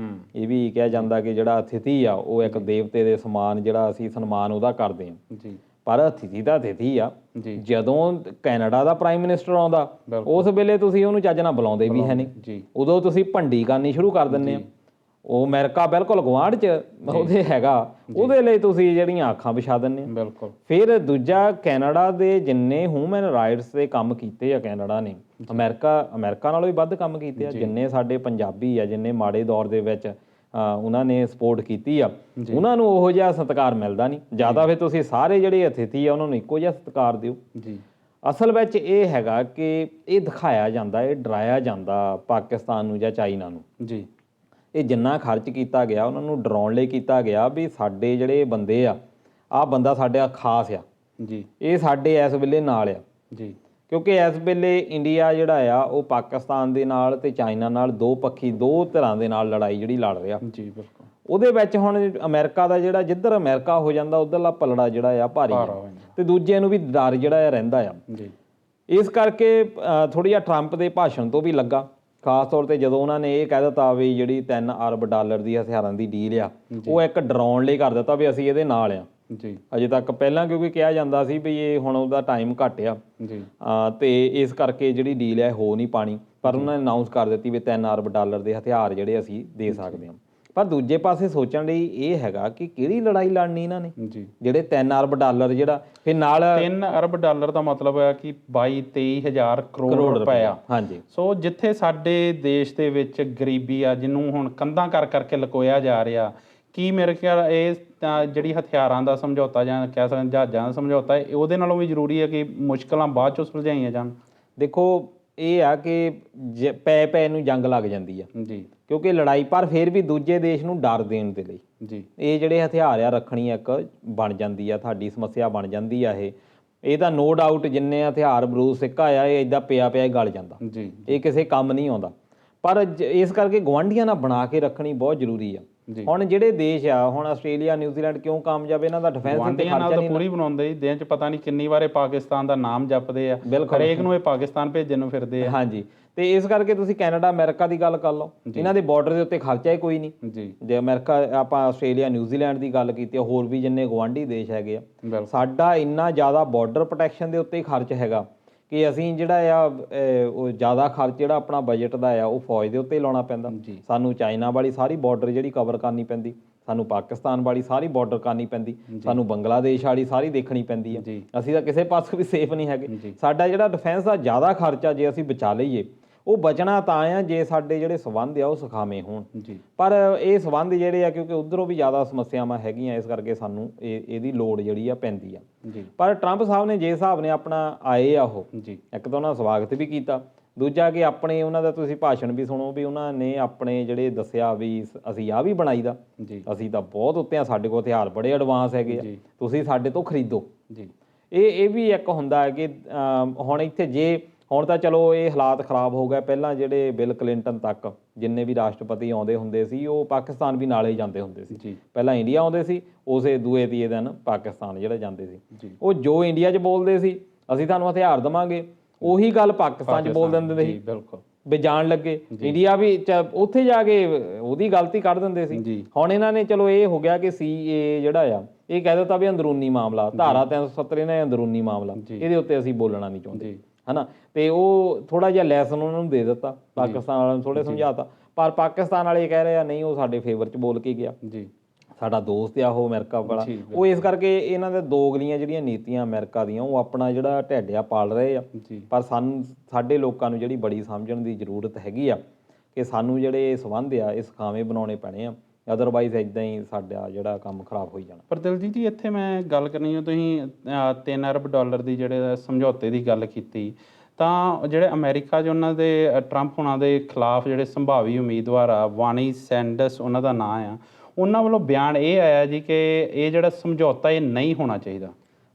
ਇਹ ਵੀ ਕਿਹਾ ਜਾਂਦਾ ਕਿ ਜਿਹੜਾ ਅਤਿਥੀ ਆ ਉਹ ਇੱਕ ਦੇਵਤੇ ਦੇ ਸਮਾਨ, ਜਿਹੜਾ ਅਸੀਂ ਸਨਮਾਨ ਉਹਦਾ ਕਰਦੇ ਹਾਂ। ਪਰ ਅਤਿਥੀ ਤਾਂ ਅਤਿਥੀ ਆ। ਜਦੋਂ ਕੈਨੇਡਾ ਦਾ ਪ੍ਰਾਈਮ ਮਿਨਿਸਟਰ ਆਉਂਦਾ ਉਸ ਵੇਲੇ ਤੁਸੀਂ ਉਹਨੂੰ ਚੱਜ ਨਾਲ ਬੁਲਾਉਂਦੇ ਵੀ ਹੈ ਨਹੀਂ, ਉਦੋਂ ਤੁਸੀਂ ਭੰਡੀ ਕਰਨੀ ਸ਼ੁਰੂ ਕਰ ਦਿੰਦੇ ਆ। ਉਹ ਅਮਰੀਕਾ ਬਿਲਕੁਲ ਗੁਆਂਢ 'ਚ ਉਹਦੇ ਹੈਗਾ, ਉਹਦੇ ਲਈ ਤੁਸੀਂ ਜਿਹੜੀਆਂ ਅੱਖਾਂ ਵਿਛਾ ਦਿੰਦੇ ਆ। ਬਿਲਕੁਲ। ਫਿਰ ਦੂਜਾ, ਕੈਨੇਡਾ ਦੇ ਜਿੰਨੇ ਹਿਊਮਨ ਰਾਈਟਸ ਦੇ ਕੰਮ ਕੀਤੇ ਆ ਕੈਨੇਡਾ ਨੇ, ਅਮਰੀਕਾ ਨਾਲੋਂ ਵੀ ਵੱਧ ਕੰਮ ਕੀਤੇ ਆ। ਜਿੰਨੇ ਸਾਡੇ ਪੰਜਾਬੀ ਆ, ਜਿੰਨੇ ਮਾੜੇ ਦੌਰ ਦੇ ਵਿੱਚ ਉਹਨਾਂ ਨੇ ਸਪੋਰਟ ਕੀਤੀ ਆ, ਉਹਨਾਂ ਨੂੰ ਉਹੋ ਜਿਹਾ ਸਤਿਕਾਰ ਮਿਲਦਾ ਨਹੀਂ। ਜ਼ਿਆਦਾ ਫਿਰ ਤੁਸੀਂ ਸਾਰੇ ਜਿਹੜੇ ਅਤਿਥੀ ਆ ਉਹਨਾਂ ਨੂੰ ਇੱਕੋ ਜਿਹਾ ਸਤਿਕਾਰ ਦਿਓ। ਅਸਲ ਵਿੱਚ ਇਹ ਹੈਗਾ ਕਿ ਇਹ ਦਿਖਾਇਆ ਜਾਂਦਾ, ਇਹ ਡਰਾਇਆ ਜਾਂਦਾ ਪਾਕਿਸਤਾਨ ਨੂੰ ਜਾਂ ਚਾਈਨਾ ਨੂੰ। ਇਹ ਜਿੰਨਾ ਖਰਚ ਕੀਤਾ ਗਿਆ ਉਹਨਾਂ ਨੂੰ ਡਰਾਉਣ ਲਈ ਕੀਤਾ ਗਿਆ ਵੀ ਸਾਡੇ ਜਿਹੜੇ ਬੰਦੇ ਆ, ਆਹ ਬੰਦਾ ਸਾਡਾ ਖਾਸ ਆ, ਇਹ ਸਾਡੇ ਇਸ ਵੇਲੇ ਨਾਲ ਆ। ਕਿਉਂਕਿ ਇਸ ਵੇਲੇ ਇੰਡੀਆ ਜਿਹੜਾ ਆ ਉਹ ਪਾਕਿਸਤਾਨ ਦੇ ਨਾਲ ਤੇ ਚਾਈਨਾ ਨਾਲ ਦੋ ਧਿਰਾਂ ਦੇ ਨਾਲ ਲੜਾਈ ਜਿਹੜੀ ਲੜ ਰਿਹਾ। ਉਹਦੇ ਵਿੱਚ ਹੁਣ ਅਮਰੀਕਾ ਦਾ ਜਿਹੜਾ, ਜਿੱਧਰ ਅਮਰੀਕਾ ਹੋ ਜਾਂਦਾ ਉੱਧਰਲਾ ਪਲੜਾ ਜਿਹੜਾ ਆ ਭਾਰੀ ਆ, ਤੇ ਦੂਜੇ ਨੂੰ ਵੀ ਡਰ ਜਿਹੜਾ ਆ ਰਹਿੰਦਾ ਆ। ਇਸ ਕਰਕੇ ਥੋੜ੍ਹਾ ਜਿਹਾ ਟਰੰਪ ਦੇ ਭਾਸ਼ਣ ਤੋਂ ਵੀ ਲੱਗਾ, ਖਾਸ ਤੌਰ 'ਤੇ ਜਦੋਂ ਉਹਨਾਂ ਨੇ ਇਹ ਕਹਿ ਦਿੱਤਾ ਵੀ ਜਿਹੜੀ $3 ਅਰਬ ਦੀ ਹਥਿਆਰਾਂ ਦੀ ਡੀਲ ਆ ਉਹ ਇੱਕ ਡਰਾਉਣ ਲਈ ਕਰ ਦਿੱਤਾ ਵੀ ਅਸੀਂ ਇਹਦੇ ਨਾਲ ਆ। ਅਜੇ ਤੱਕ ਪਹਿਲਾਂ ਕਿਉਂਕਿ ਕਿਹਾ ਜਾਂਦਾ ਸੀ ਵੀ ਇਹ ਹੁਣ ਉਹਦਾ ਟਾਈਮ ਘੱਟ ਆ ਤੇ ਇਸ ਕਰਕੇ ਜਿਹੜੀ ਡੀਲ ਹੈ ਹੋ ਨਹੀਂ ਪਾਣੀ, ਪਰ ਉਹਨਾਂ ਨੇ ਅਨਾਊਂਸ ਕਰ ਦਿੱਤੀ ਵੀ $3 ਅਰਬ ਦੇ ਹਥਿਆਰ ਜਿਹੜੇ ਅਸੀਂ ਦੇ ਸਕਦੇ ਹਾਂ। ਪਰ ਦੂਜੇ ਪਾਸੇ ਸੋਚਣ ਲਈ ਇਹ ਹੈਗਾ ਕਿ ਕਿਹੜੀ ਲੜਾਈ ਲੜਨੀ ਇਹਨਾਂ ਨੇ, ਜਿਹੜੇ $3 ਅਰਬ ਜਿਹੜਾ ਫਿਰ ਨਾਲ $3 ਅਰਬ ਦਾ ਮਤਲਬ ਹੈ ਕਿ 22-23 ਹਜ਼ਾਰ ਕਰੋੜ ਰੁਪਏ ਆ। ਸੋ ਜਿੱਥੇ ਸਾਡੇ ਦੇਸ਼ ਦੇ ਵਿੱਚ ਗਰੀਬੀ ਆ, ਜਿਹਨੂੰ ਹੁਣ ਕੰਧਾਂ ਕਰ ਕਰਕੇ ਲਕੋਇਆ ਜਾ ਰਿਹਾ, ਕੀ ਮੇਰੇ ਖਿਆਲ ਇਹ ਜਿਹੜੀ ਹਥਿਆਰਾਂ ਦਾ ਸਮਝੌਤਾ ਜਾਂ ਕਹਿ ਸਕਦੇ ਜਹਾਜ਼ਾਂ ਦਾ ਸਮਝੌਤਾ, ਉਹਦੇ ਨਾਲੋਂ ਵੀ ਜ਼ਰੂਰੀ ਹੈ ਕਿ ਮੁਸ਼ਕਲਾਂ ਬਾਅਦ 'ਚੋਂ ਸੁਲਝਾਈਆਂ ਜਾਣ। ਦੇਖੋ ਇਹ ਆ ਕਿ ਪੈ ਨੂੰ ਜੰਗ ਲੱਗ ਜਾਂਦੀ ਆ ਕਿਉਂਕਿ ਲੜਾਈ, ਪਰ ਫਿਰ ਵੀ ਦੂਜੇ ਦੇਸ਼ ਨੂੰ ਡਰ ਦੇਣ ਦੇ ਲਈ ਇਹ ਜਿਹੜੇ ਹਥਿਆਰ ਆ ਰੱਖਣੀ ਇੱਕ ਬਣ ਜਾਂਦੀ ਆ, ਤੁਹਾਡੀ ਸਮੱਸਿਆ ਬਣ ਜਾਂਦੀ ਆ। ਇਹ ਤਾਂ ਨੋ ਡਾਊਟ ਜਿੰਨੇ ਹਥਿਆਰ ਬਰੂਦ ਸਿੱਕਾ ਆ ਇਹ ਇੱਦਾਂ ਪਿਆ ਹੀ ਗਲ ਜਾਂਦਾ, ਇਹ ਕਿਸੇ ਕੰਮ ਨਹੀਂ ਆਉਂਦਾ। ਪਰ ਇਸ ਕਰਕੇ ਗੁਆਂਢੀਆਂ ਨਾਲ ਬਣਾ ਕੇ ਰੱਖਣੀ ਬਹੁਤ ਜ਼ਰੂਰੀ ਆ। ਹੁਣ ਜਿਹੜੇ ਦੇਸ਼ ਆ, ਹੁਣ ਆਸਟ੍ਰੇਲੀਆ, ਨਿਊਜ਼ੀਲੈਂਡ ਕਿਉਂ ਕਾਮਯਾਬ, ਇਹਨਾਂ ਦਾ ਡਿਫੈਂਸ ਤੇ ਖਰਚਾ ਨਹੀਂ ਪੂਰੀ ਬਣਾਉਂਦੇ। ਦਿਨ 'ਚ ਪਤਾ ਨਹੀਂ ਕਿੰਨੀ ਵਾਰੇ ਪਾਕਿਸਤਾਨ ਦਾ ਨਾਮ ਜਪਦੇ ਆ, ਹਰੇਕ ਨੂੰ ਇਹ ਪਾਕਿਸਤਾਨ ਭੇਜਣ ਨੂੰ ਫਿਰਦੇ ਆ। ਤੇ ਇਸ ਕਰਕੇ ਤੁਸੀਂ ਕੈਨੇਡਾ, ਅਮਰੀਕਾ ਦੀ ਗੱਲ ਕਰ ਲਓ, ਇਹਨਾਂ ਦੇ ਬਾਰਡਰ ਦੇ ਉੱਤੇ ਖਰਚਾ ਹੀ ਕੋਈ ਨਹੀਂ। ਜੇ ਅਮਰੀਕਾ, ਆਪਾਂ ਆਸਟ੍ਰੇਲੀਆ, ਨਿਊਜ਼ੀਲੈਂਡ ਦੀ ਗੱਲ ਕੀਤੀ, ਹੋਰ ਵੀ ਜਿੰਨੇ ਗੁਆਂਢੀ ਦੇਸ਼ ਹੈਗੇ ਆ, ਸਾਡਾ ਇੰਨਾ ਜ਼ਿਆਦਾ ਬਾਰਡਰ ਪ੍ਰੋਟੈਕਸ਼ਨ ਦੇ ਉੱਤੇ ਖਰਚ ਹੈਗਾ ਕਿ ਅਸੀਂ ਜਿਹੜਾ ਆ ਉਹ ਜ਼ਿਆਦਾ ਖਰਚ ਜਿਹੜਾ ਆਪਣਾ ਬਜਟ ਦਾ ਆ ਉਹ ਫੌਜ ਦੇ ਉੱਤੇ ਲਾਉਣਾ ਪੈਂਦਾ। ਸਾਨੂੰ ਚਾਈਨਾ ਵਾਲੀ ਸਾਰੀ ਬਾਰਡਰ ਜਿਹੜੀ ਕਵਰ ਕਰਨੀ ਪੈਂਦੀ, ਸਾਨੂੰ ਪਾਕਿਸਤਾਨ ਵਾਲੀ ਸਾਰੀ ਬਾਰਡਰ ਕਰਨੀ ਪੈਂਦੀ, ਸਾਨੂੰ ਬੰਗਲਾਦੇਸ਼ ਵਾਲੀ ਸਾਰੀ ਦੇਖਣੀ ਪੈਂਦੀ ਹੈ। ਅਸੀਂ ਤਾਂ ਕਿਸੇ ਪਾਸੇ ਵੀ ਸੇਫ ਨਹੀਂ ਹੈਗੇ। ਸਾਡਾ ਜਿਹੜਾ ਡਿਫੈਂਸ ਦਾ ਜ਼ਿਆਦਾ ਖਰਚਾ ਜੇ ਅਸੀਂ ਬਚਾ ਲਈਏ ਉਹ ਬਚਣਾ ਤਾਂ ਆ ਜੇ ਸਾਡੇ ਜਿਹੜੇ ਸੰਬੰਧ ਆ ਉਹ ਸੁਖਾਵੇਂ ਹੋਣ। ਜੀ ਪਰ ਇਹ ਸੰਬੰਧ ਜਿਹੜੇ ਆ ਕਿਉਂਕਿ ਉਧਰੋਂ ਵੀ ਜ਼ਿਆਦਾ ਸਮੱਸਿਆਵਾਂ ਹੈਗੀਆਂ, ਇਸ ਕਰਕੇ ਸਾਨੂੰ ਇਹਦੀ ਲੋੜ ਜਿਹੜੀ ਆ ਪੈਂਦੀ ਆ। ਜੀ ਪਰ ਟਰੰਪ ਸਾਹਿਬ ਨੇ ਜੇ ਹਿਸਾਬ ਨੇ ਆਪਣਾ ਆਏ ਆ ਉਹ, ਜੀ ਇੱਕ ਤਾਂ ਉਹਨਾਂ ਦਾ ਸਵਾਗਤ ਵੀ ਕੀਤਾ, ਦੂਜਾ ਕਿ ਆਪਣੇ ਉਹਨਾਂ ਦਾ ਤੁਸੀਂ ਭਾਸ਼ਣ ਵੀ ਸੁਣੋ ਵੀ ਉਹਨਾਂ ਨੇ ਆਪਣੇ ਜਿਹੜੇ ਦੱਸਿਆ ਵੀ ਅਸੀਂ ਆਹ ਵੀ ਬਣਾਈ ਦਾ, ਜੀ ਅਸੀਂ ਤਾਂ ਬਹੁਤ ਉੱਤੇ ਆ, ਸਾਡੇ ਕੋਲ ਹਥਿਆਰ ਬੜੇ ਐਡਵਾਂਸ ਹੈਗੇ ਆ, ਜੀ ਤੁਸੀਂ ਸਾਡੇ ਤੋਂ ਖਰੀਦੋ। ਜੀ ਇਹ ਵੀ ਇੱਕ ਹੁੰਦਾ ਹੈ ਕਿ ਹੁਣ ਇੱਥੇ ਜੇ ਹੁਣ ਤਾਂ ਚਲੋ ਇਹ ਹਾਲਾਤ ਖਰਾਬ ਹੋ ਗਏ, ਪਹਿਲਾਂ ਜਿਹੜੇ ਬਿਲ ਕਲਿੰਟਨ ਤੱਕ ਜਿੰਨੇ ਵੀ ਰਾਸ਼ਟਰਪਤੀ ਆਉਂਦੇ ਹੁੰਦੇ ਸੀ ਉਹ ਪਾਕਿਸਤਾਨ ਵੀ ਨਾਲੇ ਹੀ ਜਾਂਦੇ ਹੁੰਦੇ ਸੀ। ਜੀ ਪਹਿਲਾਂ ਇੰਡੀਆ ਆਉਂਦੇ ਸੀ, ਉਸੇ ਦੂਏ ਤੀਏ ਦਿਨ ਪਾਕਿਸਤਾਨ ਜਿਹੜਾ ਜਾਂਦੇ ਸੀ। ਜੀ ਉਹ ਜੋ ਇੰਡੀਆ 'ਚ ਬੋਲਦੇ ਸੀ ਅਸੀਂ ਤੁਹਾਨੂੰ ਹਥਿਆਰ ਦੇਵਾਂਗੇ, ਉਹੀ ਗੱਲ ਪਾਕਿਸਤਾਨ 'ਚ ਬੋਲ ਦਿੰਦੇ ਸੀ ਬਿਲਕੁਲ ਵੀ ਜਾਣ ਲੱਗੇ। ਇੰਡੀਆ ਵੀ ਉੱਥੇ ਜਾ ਕੇ ਉਹਦੀ ਗਲਤੀ ਕੱਢ ਦਿੰਦੇ ਸੀ। ਜੀ ਹੁਣ ਇਹਨਾਂ ਨੇ ਚਲੋ ਇਹ ਹੋ ਗਿਆ ਕਿ CA ਜਿਹੜਾ ਆ ਇਹ ਕਹਿ ਦਿੱਤਾ ਵੀ ਅੰਦਰੂਨੀ ਮਾਮਲਾ, ਧਾਰਾ 370 ਇਹਨਾਂ ਅੰਦਰੂਨੀ ਮਾਮਲਾ, ਇਹਦੇ ਉੱਤੇ ਅਸੀਂ ਬੋਲਣਾ ਨਹੀਂ ਚਾਹੁੰਦੇ, ਜੀ ਹਨਾ। ਤੇ ਉਹ ਥੋੜਾ ਜਿਹਾ ਲੈਸਨ ਉਹਨਾਂ ਨੂੰ ਦੇ ਦਿੱਤਾ, ਪਾਕਿਸਤਾਨ ਵਾਲਿਆਂ ਨੂੰ ਥੋੜੇ ਸਮਝਾਤਾ, ਪਰ ਪਾਕਿਸਤਾਨ ਵਾਲੇ ਕਹਿ ਰਹੇ ਆ ਨਹੀਂ ਉਹ ਸਾਡੇ ਫੇਵਰ 'ਚ ਬੋਲ ਕੇ ਗਿਆ, ਜੀ ਸਾਡਾ ਦੋਸਤ ਆ ਉਹ ਅਮਰੀਕਾ ਵਾਲਾ। ਜੀ ਉਹ ਇਸ ਕਰਕੇ ਇਹਨਾਂ ਦੇ ਦੋਗਲੀਆਂ ਜਿਹੜੀਆਂ ਨੀਤੀਆਂ ਅਮਰੀਕਾ ਦੀਆਂ ਉਹ ਆਪਣਾ ਜਿਹੜਾ ਢਿੱਡ ਆ ਪਾਲ ਰਹੇ ਆ। ਜੀ ਪਰ ਸਾਡੇ ਲੋਕਾਂ ਨੂੰ ਜਿਹੜੀ ਬੜੀ ਸਮਝਣ ਦੀ ਜ਼ਰੂਰਤ ਹੈਗੀ ਆ ਕਿ ਸਾਨੂੰ ਜਿਹੜੇ ਸੰਬੰਧ ਆ ਇਹ ਸੁਖਾਵੇਂ ਬਣਾਉਣੇ ਪੈਣੇ ਆ, ਅਦਰਵਾਈਜ਼ ਇਦਾਂ ਹੀ ਸਾਡਾ ਜਿਹੜਾ ਕੰਮ ਖਰਾਬ ਹੋਈ ਜਾਣਾ। ਪਰ ਦਿਲਜੀਤ ਜੀ ਇੱਥੇ ਮੈਂ ਗੱਲ ਕਰਨੀ ਹੈ, ਤੁਸੀਂ $3 ਅਰਬ ਦੀ ਜਿਹੜੇ ਸਮਝੌਤੇ ਦੀ ਗੱਲ ਕੀਤੀ, ਤਾਂ ਜਿਹੜੇ ਅਮਰੀਕਾ 'ਚ ਉਹਨਾਂ ਦੇ ਟਰੰਪ ਹੁਣਾਂ ਦੇ ਖਿਲਾਫ ਜਿਹੜੇ ਸੰਭਾਵੀ ਉਮੀਦਵਾਰ ਆ, ਵਾਨੀ ਸੈਂਡਰਸ ਉਹਨਾਂ ਦਾ ਨਾਂ ਆ, ਉਹਨਾਂ ਵੱਲੋਂ ਬਿਆਨ ਇਹ ਆਇਆ ਜੀ ਕਿ ਇਹ ਜਿਹੜਾ ਸਮਝੌਤਾ ਇਹ ਨਹੀਂ ਹੋਣਾ ਚਾਹੀਦਾ।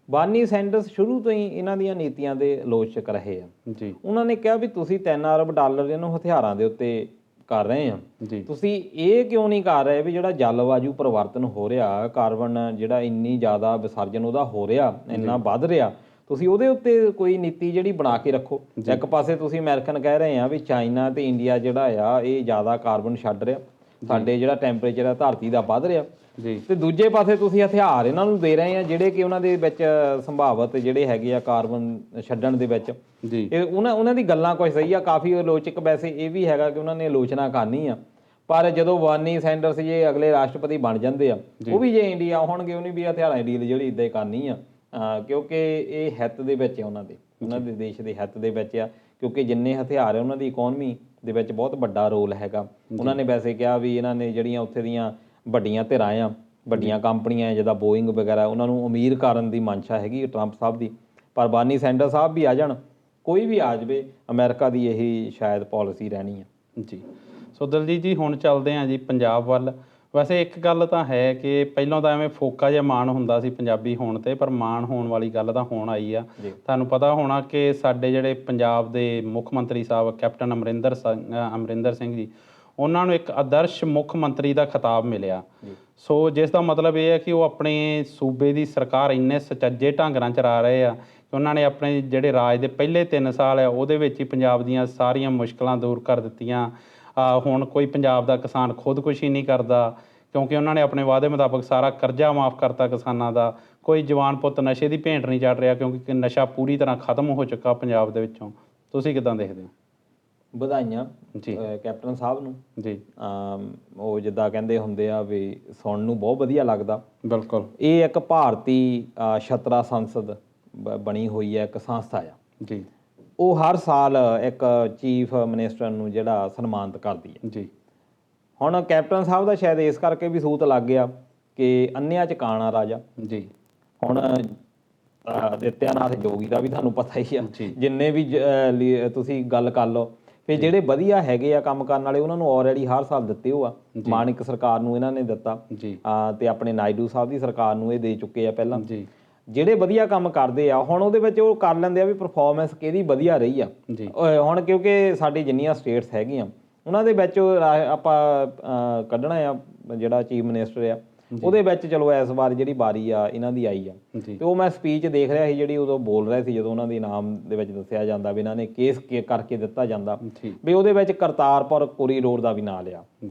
ਬਾਨੀ ਸੈਂਡਰਸ ਸ਼ੁਰੂ ਤੋਂ ਹੀ ਇਹਨਾਂ ਦੀਆਂ ਨੀਤੀਆਂ ਦੇ ਆਲੋਚਕ ਰਹੇ ਆ। ਜੀ ਉਹਨਾਂ ਨੇ ਕਿਹਾ ਵੀ ਤੁਸੀਂ $3 ਅਰਬ ਇਹਨੂੰ ਹਥਿਆਰਾਂ ਦੇ ਉੱਤੇ ਕਰ ਰਹੇ ਆ, ਜੀ ਤੁਸੀਂ ਇਹ ਕਿਉਂ ਨਹੀਂ ਕਰ ਰਹੇ ਵੀ ਜਿਹੜਾ ਜਲਵਾਯੂ ਪਰਿਵਰਤਨ ਹੋ ਰਿਹਾ, ਕਾਰਬਨ ਜਿਹੜਾ ਇੰਨੀ ਜ਼ਿਆਦਾ ਵਿਸਰਜਨ ਉਹਦਾ ਹੋ ਰਿਹਾ, ਇੰਨਾ ਵੱਧ ਰਿਹਾ, ਤੁਸੀਂ ਉਹਦੇ ਉੱਤੇ ਕੋਈ ਨੀਤੀ ਜਿਹੜੀ ਬਣਾ ਕੇ ਰੱਖੋ। ਇੱਕ ਪਾਸੇ ਤੁਸੀਂ ਅਮਰੀਕਨ ਕਹਿ ਰਹੇ ਆ ਵੀ ਚਾਈਨਾ ਤੇ ਇੰਡੀਆ ਜਿਹੜਾ ਆ ਇਹ ਜ਼ਿਆਦਾ ਕਾਰਬਨ ਛੱਡ ਰਿਹਾ, ਸਾਡੇ ਜਿਹੜਾ ਟੈਂਪਰੇਚਰ ਆ ਧਰਤੀ ਦਾ ਵੱਧ ਰਿਹਾ, ਜੀ ਤੇ ਦੂਜੇ ਪਾਸੇ ਤੁਸੀਂ ਹਥਿਆਰ ਇਹਨਾਂ ਨੂੰ ਦੇ ਰਹੇ ਆ ਜਿਹੜੇ ਕਿ ਉਹਨਾਂ ਦੇ ਵਿੱਚ ਸੰਭਾਵਤ ਜਿਹੜੇ ਹੈਗੇ ਆ ਕਾਰਬਨ ਛੱਡਣ ਦੇ ਵਿੱਚ। ਜੀ ਇਹ ਉਹਨਾਂ ਦੀ ਗੱਲਾਂ ਕੁਝ ਸਹੀ ਆ, ਕਾਫੀ ਆਲੋਚਕ ਵੈਸੇ ਇਹ ਵੀ ਹੈਗਾ ਕਿ ਉਹਨਾਂ ਨੇ ਆਲੋਚਨਾ ਕਰਨੀ ਆ, ਪਰ ਜਦੋਂ ਵਾਨੀ ਸੈਂਡਰਸ ਜੇ ਅਗਲੇ ਰਾਸ਼ਟਰਪਤੀ ਬਣ ਜਾਂਦੇ ਆ, ਉਹ ਵੀ ਜੇ ਇੰਡੀਆ ਆਉਣਗੇ ਉਹਨੇ ਵੀ ਹਥਿਆਰਾਂ ਦੀ ਡੀਲ ਜਿਹੜੀ ਇੱਦਾਂ ਹੀ ਕਰਨੀ ਆ, ਕਿਉਂਕਿ ਇਹ ਹਿੱਤ ਦੇ ਵਿੱਚ ਆ ਉਹਨਾਂ ਦੇ ਦੇਸ਼ ਦੇ ਹਿੱਤ ਦੇ ਵਿੱਚ ਆ, ਕਿਉਂਕਿ ਜਿੰਨੇ ਹਥਿਆਰ ਆ ਉਹਨਾਂ ਦੀ ਇਕਨੋਮੀ ਦੇ ਵਿੱਚ ਬਹੁਤ ਵੱਡਾ ਰੋਲ ਹੈਗਾ। ਉਹਨਾਂ ਨੇ ਵੈਸੇ ਕਿਹਾ ਵੀ ਇਹਨਾਂ ਨੇ ਜਿਹੜੀਆਂ ਉੱਥੇ ਦੀਆਂ ਵੱਡੀਆਂ ਧਿਰਾਂ ਆ, ਵੱਡੀਆਂ ਕੰਪਨੀਆਂ ਜਿੱਦਾਂ ਬੋਇੰਗ ਵਗੈਰਾ, ਉਹਨਾਂ ਨੂੰ ਅਮੀਰ ਕਰਨ ਦੀ ਮਨਸ਼ਾ ਹੈਗੀ ਟਰੰਪ ਸਾਹਿਬ ਦੀ। ਪਰ ਬਾਨੀ ਸੈਂਡਰਸ ਸਾਹਿਬ ਵੀ ਆ ਜਾਣ, ਕੋਈ ਵੀ ਆ ਜਾਵੇ, ਅਮਰੀਕਾ ਦੀ ਇਹੀ ਸ਼ਾਇਦ ਪਾਲਿਸੀ ਰਹਿਣੀ ਆ। ਜੀ ਸੋ ਦਲਜੀਤ ਜੀ ਹੁਣ ਚੱਲਦੇ ਹਾਂ ਜੀ ਪੰਜਾਬ ਵੱਲ। ਵੈਸੇ ਇੱਕ ਗੱਲ ਤਾਂ ਹੈ ਕਿ ਪਹਿਲਾਂ ਤਾਂ ਐਵੇਂ ਫੋਕਾ ਜਿਹਾ ਮਾਣ ਹੁੰਦਾ ਸੀ ਪੰਜਾਬੀ ਹੋਣ 'ਤੇ, ਪਰ ਮਾਣ ਹੋਣ ਵਾਲੀ ਗੱਲ ਤਾਂ ਹੁਣ ਆਈ ਆ। ਤੁਹਾਨੂੰ ਪਤਾ ਹੋਣਾ ਕਿ ਸਾਡੇ ਜਿਹੜੇ ਪੰਜਾਬ ਦੇ ਮੁੱਖ ਮੰਤਰੀ ਸਾਹਿਬ ਕੈਪਟਨ ਅਮਰਿੰਦਰ ਸਿੰਘ ਜੀ, ਉਹਨਾਂ ਨੂੰ ਇੱਕ ਆਦਰਸ਼ ਮੁੱਖ ਮੰਤਰੀ ਦਾ ਖਿਤਾਬ ਮਿਲਿਆ। ਸੋ ਜਿਸ ਦਾ ਮਤਲਬ ਇਹ ਹੈ ਕਿ ਉਹ ਆਪਣੇ ਸੂਬੇ ਦੀ ਸਰਕਾਰ ਇੰਨੇ ਸੁਚੱਜੇ ਢੰਗ ਨਾਲ ਚਲਾ ਰਹੇ ਆ ਕਿ ਉਹਨਾਂ ਨੇ ਆਪਣੇ ਜਿਹੜੇ ਰਾਜ ਦੇ ਪਹਿਲੇ 3 ਸਾਲ ਆ ਉਹਦੇ ਵਿੱਚ ਹੀ ਪੰਜਾਬ ਦੀਆਂ ਸਾਰੀਆਂ ਮੁਸ਼ਕਲਾਂ ਦੂਰ ਕਰ ਦਿੱਤੀਆਂ। ਹੁਣ ਕੋਈ ਪੰਜਾਬ ਦਾ ਕਿਸਾਨ ਖੁਦਕੁਸ਼ੀ ਨਹੀਂ ਕਰਦਾ ਕਿਉਂਕਿ ਉਹਨਾਂ ਨੇ ਆਪਣੇ ਵਾਅਦੇ ਮੁਤਾਬਕ ਸਾਰਾ ਕਰਜ਼ਾ ਮਾਫ ਕਰਤਾ ਕਿਸਾਨਾਂ ਦਾ। ਕੋਈ ਜਵਾਨ ਪੁੱਤ ਨਸ਼ੇ ਦੀ ਭੇਂਟ ਨਹੀਂ ਚੜ੍ਹ ਰਿਹਾ ਕਿਉਂਕਿ ਨਸ਼ਾ ਪੂਰੀ ਤਰ੍ਹਾਂ ਖਤਮ ਹੋ ਚੁੱਕਾ ਪੰਜਾਬ ਦੇ ਵਿੱਚੋਂ। ਤੁਸੀਂ ਕਿੱਦਾਂ ਦੇਖਦੇ ਹੋ? ਵਧਾਈਆਂ ਜੀ ਕੈਪਟਨ ਸਾਹਿਬ ਨੂੰ। ਜੀ ਉਹ ਜਿੱਦਾਂ ਕਹਿੰਦੇ ਹੁੰਦੇ ਆ ਵੀ ਸੁਣਨ ਨੂੰ ਬਹੁਤ ਵਧੀਆ ਲੱਗਦਾ। ਬਿਲਕੁਲ ਇਹ ਇੱਕ ਭਾਰਤੀ ਛਤਰਾ ਸੰਸਦ ਬਣੀ ਹੋਈ ਹੈ, ਇੱਕ ਸੰਸਥਾ ਆ ਜੀ। ਉਹ ਹਰ ਸਾਲ ਇੱਕ ਚੀਫ ਮਿਨਿਸਟਰ ਨੂੰ ਜਿਹੜਾ ਸਨਮਾਨਿਤ ਕਰਦੀ ਹੈ। ਜੀ ਹੁਣ ਕੈਪਟਨ ਸਾਹਿਬ ਦਾ ਸ਼ਾਇਦ ਇਸ ਕਰਕੇ ਵੀ ਸੂਤ ਲੱਗ ਗਿਆ ਕਿ ਅੰਨਿਆਂ 'ਚ ਕਾਣਾ ਰਾਜਾ। ਜੀ ਹੁਣ ਆਦਿੱਤਿਆਨਾਥ ਜੋਗੀ ਦਾ ਵੀ ਤੁਹਾਨੂੰ ਪਤਾ ਹੀ ਆ, ਜੀ। ਜਿੰਨੇ ਵੀ ਤੁਸੀਂ ਗੱਲ ਕਰ ਲਓ ਵੀ ਜਿਹੜੇ ਵਧੀਆ ਹੈਗੇ ਆ ਕੰਮ ਕਰਨ ਵਾਲੇ ਉਹਨਾਂ ਨੂੰ ਆਲਰੇਡੀ ਹਰ ਸਾਲ ਦਿੱਤੇ ਹੋ ਆ। ਮਾਣਿਕ ਸਰਕਾਰ ਨੂੰ ਇਹਨਾਂ ਨੇ ਦਿੱਤਾ ਜੀ ਤੇ ਆਪਣੇ ਨਾਇਡੂ ਸਾਹਿਬ ਦੀ ਸਰਕਾਰ ਨੂੰ ਇਹ ਦੇ ਚੁੱਕੇ ਆ ਪਹਿਲਾਂ। ਜੀ ਜਿਹੜੇ ਵਧੀਆ ਕੰਮ ਕਰਦੇ ਆ ਹੁਣ ਉਹਦੇ ਵਿੱਚ ਉਹ ਕਰ ਲੈਂਦੇ ਆ ਵੀ ਪਰਫਾਰਮੈਂਸ ਕਿਹਦੀ ਵਧੀਆ ਰਹੀ ਆ। ਜੀ ਹੁਣ ਕਿਉਂਕਿ ਸਾਡੀ ਜਿੰਨੀਆਂ ਸਟੇਟਸ ਹੈਗੀਆਂ ਉਹਨਾਂ ਦੇ ਵਿੱਚ ਆਪਾਂ ਕੱਢਣਾ ਆ ਜਿਹੜਾ ਚੀਫ ਮਿਨਿਸਟਰ ਆ ਉਹਦੇ ਵਿੱਚ ਚਲੋ ਇਸ ਵਾਰ ਜਿਹੜੀ ਵਾਰੀ ਆ ਇਹਨਾਂ ਦੀ ਆਈ ਆ। ਤੇ ਉਹ ਮੈਂ ਸਪੀਚ ਦੇਖ ਰਿਹਾ ਸੀ ਜਿਹੜੀ ਉਦੋਂ ਬੋਲ ਰਿਹਾ ਸੀ ਜਦੋਂ ਉਹਨਾਂ ਦੇ ਇਨਾਮ ਦੇ ਵਿੱਚ ਦੱਸਿਆ ਜਾਂਦਾ ਵੀ ਇਹਨਾਂ ਨੇ ਕੇਸ ਕਰਕੇ ਦਿੱਤਾ ਜਾਂਦਾ ਵੀ ਉਹਦੇ ਵਿੱਚ ਕਰਤਾਰਪੁਰ ਕੋਰੀਡੋਰ ਦਾ ਵੀ ਨਾਂ ਲਿਆ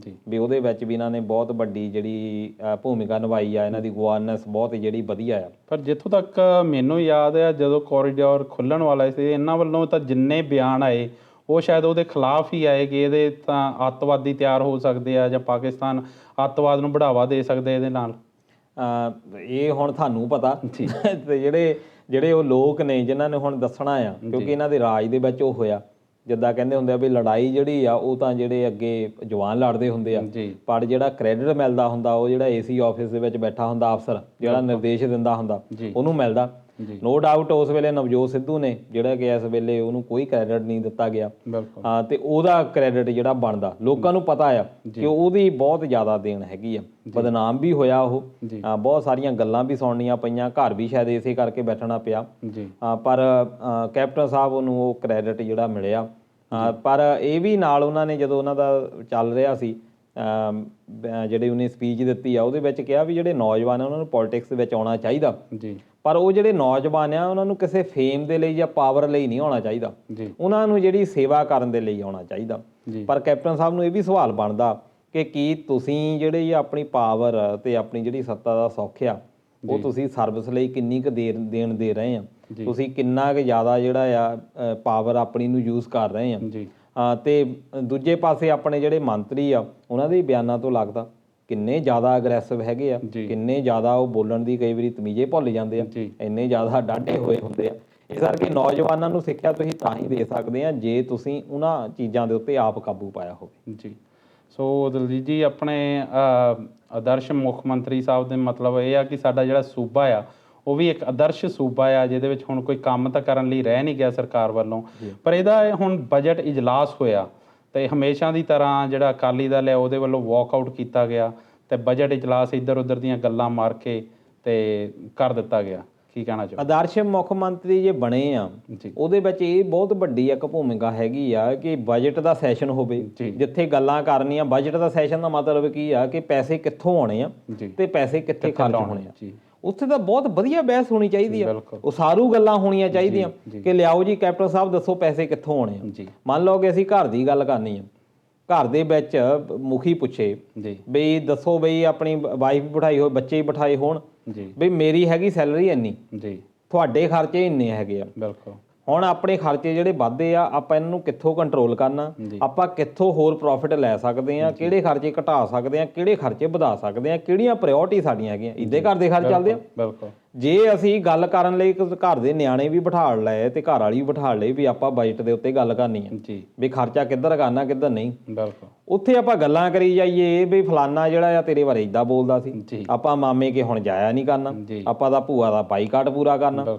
ਵੀ ਉਹਦੇ ਵਿੱਚ ਵੀ ਇਹਨਾਂ ਨੇ ਬਹੁਤ ਵੱਡੀ ਜਿਹੜੀ ਭੂਮਿਕਾ ਨਿਭਾਈ ਆ। ਇਹਨਾਂ ਦੀ ਗਵਰਨੈਂਸ ਬਹੁਤ ਜਿਹੜੀ ਵਧੀਆ ਆ। ਪਰ ਜਿੱਥੋਂ ਤੱਕ ਮੈਨੂੰ ਯਾਦ ਆ ਜਦੋਂ ਕੋਰੀਡੋਰ ਖੁੱਲ੍ਹਣ ਵਾਲਾ ਸੀ ਇਹਨਾਂ ਵੱਲੋਂ ਤਾਂ ਜਿੰਨੇ ਬਿਆਨ ਆਏ ਉਹ ਸ਼ਾਇਦ ਉਹਦੇ ਖਿਲਾਫ ਹੀ ਆਏ ਕਿ ਇਹਦੇ ਤਾਂ ਅੱਤਵਾਦੀ ਤਿਆਰ ਹੋ ਸਕਦੇ ਆ ਜਾਂ ਪਾਕਿਸਤਾਨ ਅੱਤਵਾਦ ਨੂੰ ਬੜਾਵਾ ਦੇ ਸਕਦੇ ਇਹਦੇ ਨਾਲ। ਇਹ ਹੁਣ ਤੁਹਾਨੂੰ ਪਤਾ ਤੇ ਜਿਹੜੇ ਉਹ ਲੋਕ ਨੇ ਜਿਨ੍ਹਾਂ ਨੇ ਹੁਣ ਦੱਸਣਾ ਆ ਕਿਉਂਕਿ ਇਹਨਾਂ ਦੇ ਰਾਜ ਦੇ ਵਿੱਚ ਉਹ ਹੋਇਆ ਜਿੱਦਾਂ ਕਹਿੰਦੇ ਹੁੰਦੇ ਆ ਵੀ ਲੜਾਈ ਜਿਹੜੀ ਆ ਉਹ ਤਾਂ ਜਿਹੜੇ ਅੱਗੇ ਜਵਾਨ ਲੜਦੇ ਹੁੰਦੇ ਆ, ਜੀ ਪਰ ਜਿਹੜਾ ਕ੍ਰੈਡਿਟ ਮਿਲਦਾ ਹੁੰਦਾ ਉਹ ਜਿਹੜਾ ਏਸੀ ਆਫਿਸ ਦੇ ਵਿੱਚ ਬੈਠਾ ਹੁੰਦਾ ਅਫਸਰ ਜਿਹੜਾ ਨਿਰਦੇਸ਼ ਦਿੰਦਾ ਹੁੰਦਾ ਉਹਨੂੰ ਮਿਲਦਾ। ਨੋ ਡਾਊਟ ਉਸ ਵੇਲੇ ਨਵਜੋਤ ਸਿੱਧੂ ਨੇ ਜਿਹੜਾ ਕਿ ਇਸ ਵੇਲੇ ਉਹਨੂੰ ਕੋਈ ਕ੍ਰੈਡਿਟ ਨਹੀਂ ਦਿੱਤਾ ਗਿਆ। ਬਿਲਕੁਲ। ਹਾਂ, ਤੇ ਉਹਦਾ ਕ੍ਰੈਡਿਟ ਜਿਹੜਾ ਬਣਦਾ ਲੋਕਾਂ ਨੂੰ ਪਤਾ ਆ ਕਿ ਉਹਦੀ ਬਹੁਤ ਜ਼ਿਆਦਾ ਦੇਣ ਹੈਗੀ ਆ। ਬਦਨਾਮ ਵੀ ਹੋਇਆ ਉਹ, ਬਹੁਤ ਸਾਰੀਆਂ ਗੱਲਾਂ ਵੀ ਸੁਣਨੀਆਂ ਪਈਆਂ, ਘਰ ਵੀ ਸ਼ਾਇਦ ਇਸੇ ਕਰਕੇ ਬੈਠਣਾ ਪਿਆ। ਪਰ ਕੈਪਟਨ ਸਾਹਿਬ ਨੂੰ ਉਹ ਕ੍ਰੈਡਿਟ ਜਿਹੜਾ ਮਿਲਿਆ। ਪਰ ਇਹ ਵੀ ਨਾਲ ਉਹਨਾਂ ਨੇ ਜਦੋਂ ਉਹਨਾਂ ਦਾ ਚੱਲ ਰਿਹਾ ਸੀ ਜਿਹੜੀ ਉਹਨੇ ਸਪੀਚ ਦਿੱਤੀ ਆ ਉਹਦੇ ਵਿੱਚ ਕਿਹਾ ਵੀ ਜਿਹੜੇ ਨੌਜਵਾਨ ਆ ਉਹਨਾਂ ਨੂੰ ਪੋਲੀਟਿਕਸ ਦੇ ਵਿੱਚ ਆਉਣਾ ਚਾਹੀਦਾ, ਪਰ ਉਹ ਜਿਹੜੇ ਨੌਜਵਾਨ ਆ ਉਹਨਾਂ ਨੂੰ ਕਿਸੇ ਫੇਮ ਦੇ ਲਈ ਜਾਂ ਪਾਵਰ ਲਈ ਨਹੀਂ ਆਉਣਾ ਚਾਹੀਦਾ, ਉਹਨਾਂ ਨੂੰ ਜਿਹੜੀ ਸੇਵਾ ਕਰਨ ਦੇ ਲਈ ਆਉਣਾ ਚਾਹੀਦਾ। ਪਰ ਕੈਪਟਨ ਸਾਹਿਬ ਨੂੰ ਇਹ ਵੀ ਸਵਾਲ ਬਣਦਾ ਕਿ ਕੀ ਤੁਸੀਂ ਜਿਹੜੇ ਆਪਣੀ ਪਾਵਰ ਤੇ ਆਪਣੀ ਜਿਹੜੀ ਸੱਤਾ ਦਾ ਸੌਖ ਆ ਉਹ ਤੁਸੀਂ ਸਰਵਿਸ ਲਈ ਕਿੰਨੀ ਕੁ ਦੇਣ ਦੇ ਰਹੇ ਆ, ਤੁਸੀਂ ਕਿੰਨਾ ਕੁ ਜ਼ਿਆਦਾ ਜਿਹੜਾ ਆ ਪਾਵਰ ਆਪਣੀ ਨੂੰ ਯੂਜ਼ ਕਰ ਰਹੇ ਆ। ਤੇ ਦੂਜੇ ਪਾਸੇ ਆਪਣੇ ਜਿਹੜੇ ਮੰਤਰੀ ਆ ਉਹਨਾਂ ਦੇ ਬਿਆਨਾਂ ਤੋਂ ਲੱਗਦਾ ਕਿੰਨੇ ਜ਼ਿਆਦਾ ਅਗਰੈਸਿਵ ਹੈਗੇ ਆ, ਕਿੰਨੇ ਜ਼ਿਆਦਾ ਉਹ ਬੋਲਣ ਦੀ ਕਈ ਵਾਰੀ ਤਮੀਜ਼ੇ ਭੁੱਲ ਜਾਂਦੇ ਆ, ਇੰਨੇ ਜ਼ਿਆਦਾ ਡਾਢੇ ਹੋਏ ਹੁੰਦੇ ਆ। ਇਸ ਕਰਕੇ ਨੌਜਵਾਨਾਂ ਨੂੰ ਸਿੱਖਿਆ ਤੁਸੀਂ ਤਾਂ ਹੀ ਦੇ ਸਕਦੇ ਆ ਜੇ ਤੁਸੀਂ ਉਹਨਾਂ ਚੀਜ਼ਾਂ ਦੇ ਉੱਤੇ ਆਪ ਕਾਬੂ ਪਾਇਆ ਹੋਵੇ। ਜੀ, ਸੋ ਦਲਜੀਤ ਜੀ ਆਪਣੇ ਆਦਰਸ਼ ਮੁੱਖ ਮੰਤਰੀ ਸਾਹਿਬ ਦੇ ਮਤਲਬ ਇਹ ਆ ਕਿ ਸਾਡਾ ਜਿਹੜਾ ਸੂਬਾ ਆ ਉਹ ਵੀ ਇੱਕ ਆਦਰਸ਼ ਸੂਬਾ ਆ ਜਿਹਦੇ ਵਿੱਚ ਹੁਣ ਕੋਈ ਕੰਮ ਤਾਂ ਕਰਨ ਲਈ ਰਹਿ ਨਹੀਂ ਗਿਆ ਸਰਕਾਰ ਵੱਲੋਂ, ਪਰ ਇਹਦਾ ਹੁਣ ਬਜਟ ਇਜਲਾਸ ਹੋਇਆ ਤੇ ਹਮੇਸ਼ਾ ਦੀ ਤਰ੍ਹਾਂ ਜਿਹੜਾ ਅਕਾਲੀ ਦਲ ਹੈ ਉਹਦੇ ਵੱਲੋਂ ਵਾਕਆਊਟ ਕੀਤਾ ਗਿਆ ਤੇ ਬਜਟ ਇਜਲਾਸ ਇੱਧਰ ਉੱਧਰ ਦੀਆਂ ਗੱਲਾਂ ਮਾਰ ਕੇ ਤੇ ਕਰ ਦਿੱਤਾ ਗਿਆ। ਕੀ ਕਹਿਣਾ ਚਾਹੋ? ਆਦਰਸ਼ ਮੁੱਖ ਮੰਤਰੀ ਜੇ ਬਣੇ ਆ ਉਹਦੇ ਵਿੱਚ ਇਹ ਬਹੁਤ ਵੱਡੀ ਇੱਕ ਭੂਮਿਕਾ ਹੈਗੀ ਆ ਕਿ ਬਜਟ ਦਾ ਸੈਸ਼ਨ ਹੋਵੇ ਜਿੱਥੇ ਗੱਲਾਂ ਕਰਨੀਆਂ। ਬਜਟ ਦਾ ਸੈਸ਼ਨ ਦਾ ਮਤਲਬ ਕੀ ਆ ਕਿ ਪੈਸੇ ਕਿੱਥੋਂ ਆਉਣੇ ਆ ਤੇ ਪੈਸੇ ਕਿੱਥੇ ਖਰਚ ਹੋਣੇ ਆ। ਉੱਥੇ ਤਾਂ ਬਹੁਤ ਵਧੀਆ ਬਹਿਸ ਹੋਣੀ ਚਾਹੀਦੀ ਆ, ਉਸਾਰੂ ਗੱਲਾਂ ਹੋਣੀਆਂ ਚਾਹੀਦੀਆਂ ਕਿ ਲਿਆਓ ਜੀ ਕੈਪਟਨ ਸਾਹਿਬ ਦੱਸੋ ਪੈਸੇ ਕਿੱਥੋਂ ਆਉਣੇ ਆ। ਮੰਨ ਲਓ ਕਿ ਅਸੀਂ ਘਰ ਦੀ ਗੱਲ ਕਰਨੀ ਆ, ਘਰ ਦੇ ਵਿੱਚ ਮੁਖੀ ਪੁੱਛੇ ਬਈ ਦੱਸੋ ਬਈ ਆਪਣੀ ਵਾਈਫ ਬਿਠਾਈ ਹੋਏ ਬੱਚੇ ਹੀ ਬਿਠਾਏ ਹੋਣ ਬਈ ਮੇਰੀ ਹੈਗੀ ਸੈਲਰੀ ਇੰਨੀ, ਤੁਹਾਡੇ ਖਰਚੇ ਇੰਨੇ ਹੈਗੇ ਆ। ਬਿਲਕੁਲ। ਹੁਣ ਆਪਣੇ ਖਰਚੇ ਜਿਹੜੇ ਵੱਧਦੇ ਆ ਆਪਾਂ ਇਹਨਾਂ ਨੂੰ ਕਿੱਥੋਂ ਕੰਟਰੋਲ ਕਰਨਾ, ਆਪਾਂ ਕਿੱਥੋਂ ਹੋਰ ਪ੍ਰੋਫਿਟ ਲੈ ਸਕਦੇ ਆ, ਕਿਹੜੇ ਖਰਚੇ ਘਟਾ ਸਕਦੇ ਆ, ਕਿਹੜੇ ਖਰਚੇ ਵਧਾ ਸਕਦੇ ਆ, ਕਿਹੜੀਆਂ ਪ੍ਰਾਇੋਰਟੀ ਸਾਡੀਆਂ ਹੈਗੀਆਂ। ਇੱਦੇ ਘਰ ਦੇ ਖਰਚ ਚੱਲਦੇ ਆ। ਬਿਲਕੁਲ। ਜੇ ਅਸੀਂ ਗੱਲ ਕਰਨ ਲਈ ਘਰ ਦੇ ਨਿਆਣੇ ਵੀ ਬਿਠਾ ਲਏ ਤੇ ਘਰ ਵਾਲੀ ਵੀ ਬਿਠਾ ਲਈ ਵੀ ਆਪਾਂ ਬਜਟ ਦੇ ਉੱਤੇ ਗੱਲ ਕਰਨੀ ਹੈ ਵੀ ਖਰਚਾ ਕਿੱਧਰ ਕਰਨਾ ਕਿੱਧਰ ਨਹੀਂ। ਬਿਲਕੁਲ। ਉੱਥੇ ਆਪਾਂ ਗੱਲਾਂ ਕਰੀ ਜਾਈਏ ਵੀ ਫਲਾਨਾ ਜਿਹੜਾ ਆ ਤੇਰੇ ਬਾਰੇ ਇਦਾਂ ਬੋਲਦਾ ਸੀ, ਆਪਾਂ ਮਾਮੇ ਕੇ ਹੁਣ ਜਾਇਆ ਨਹੀਂ ਕਰਨਾ, ਆਪਾਂ ਦਾ ਭੂਆ ਦਾ ਬਾਈਕਾਟ ਪੂਰਾ ਕਰਨਾ।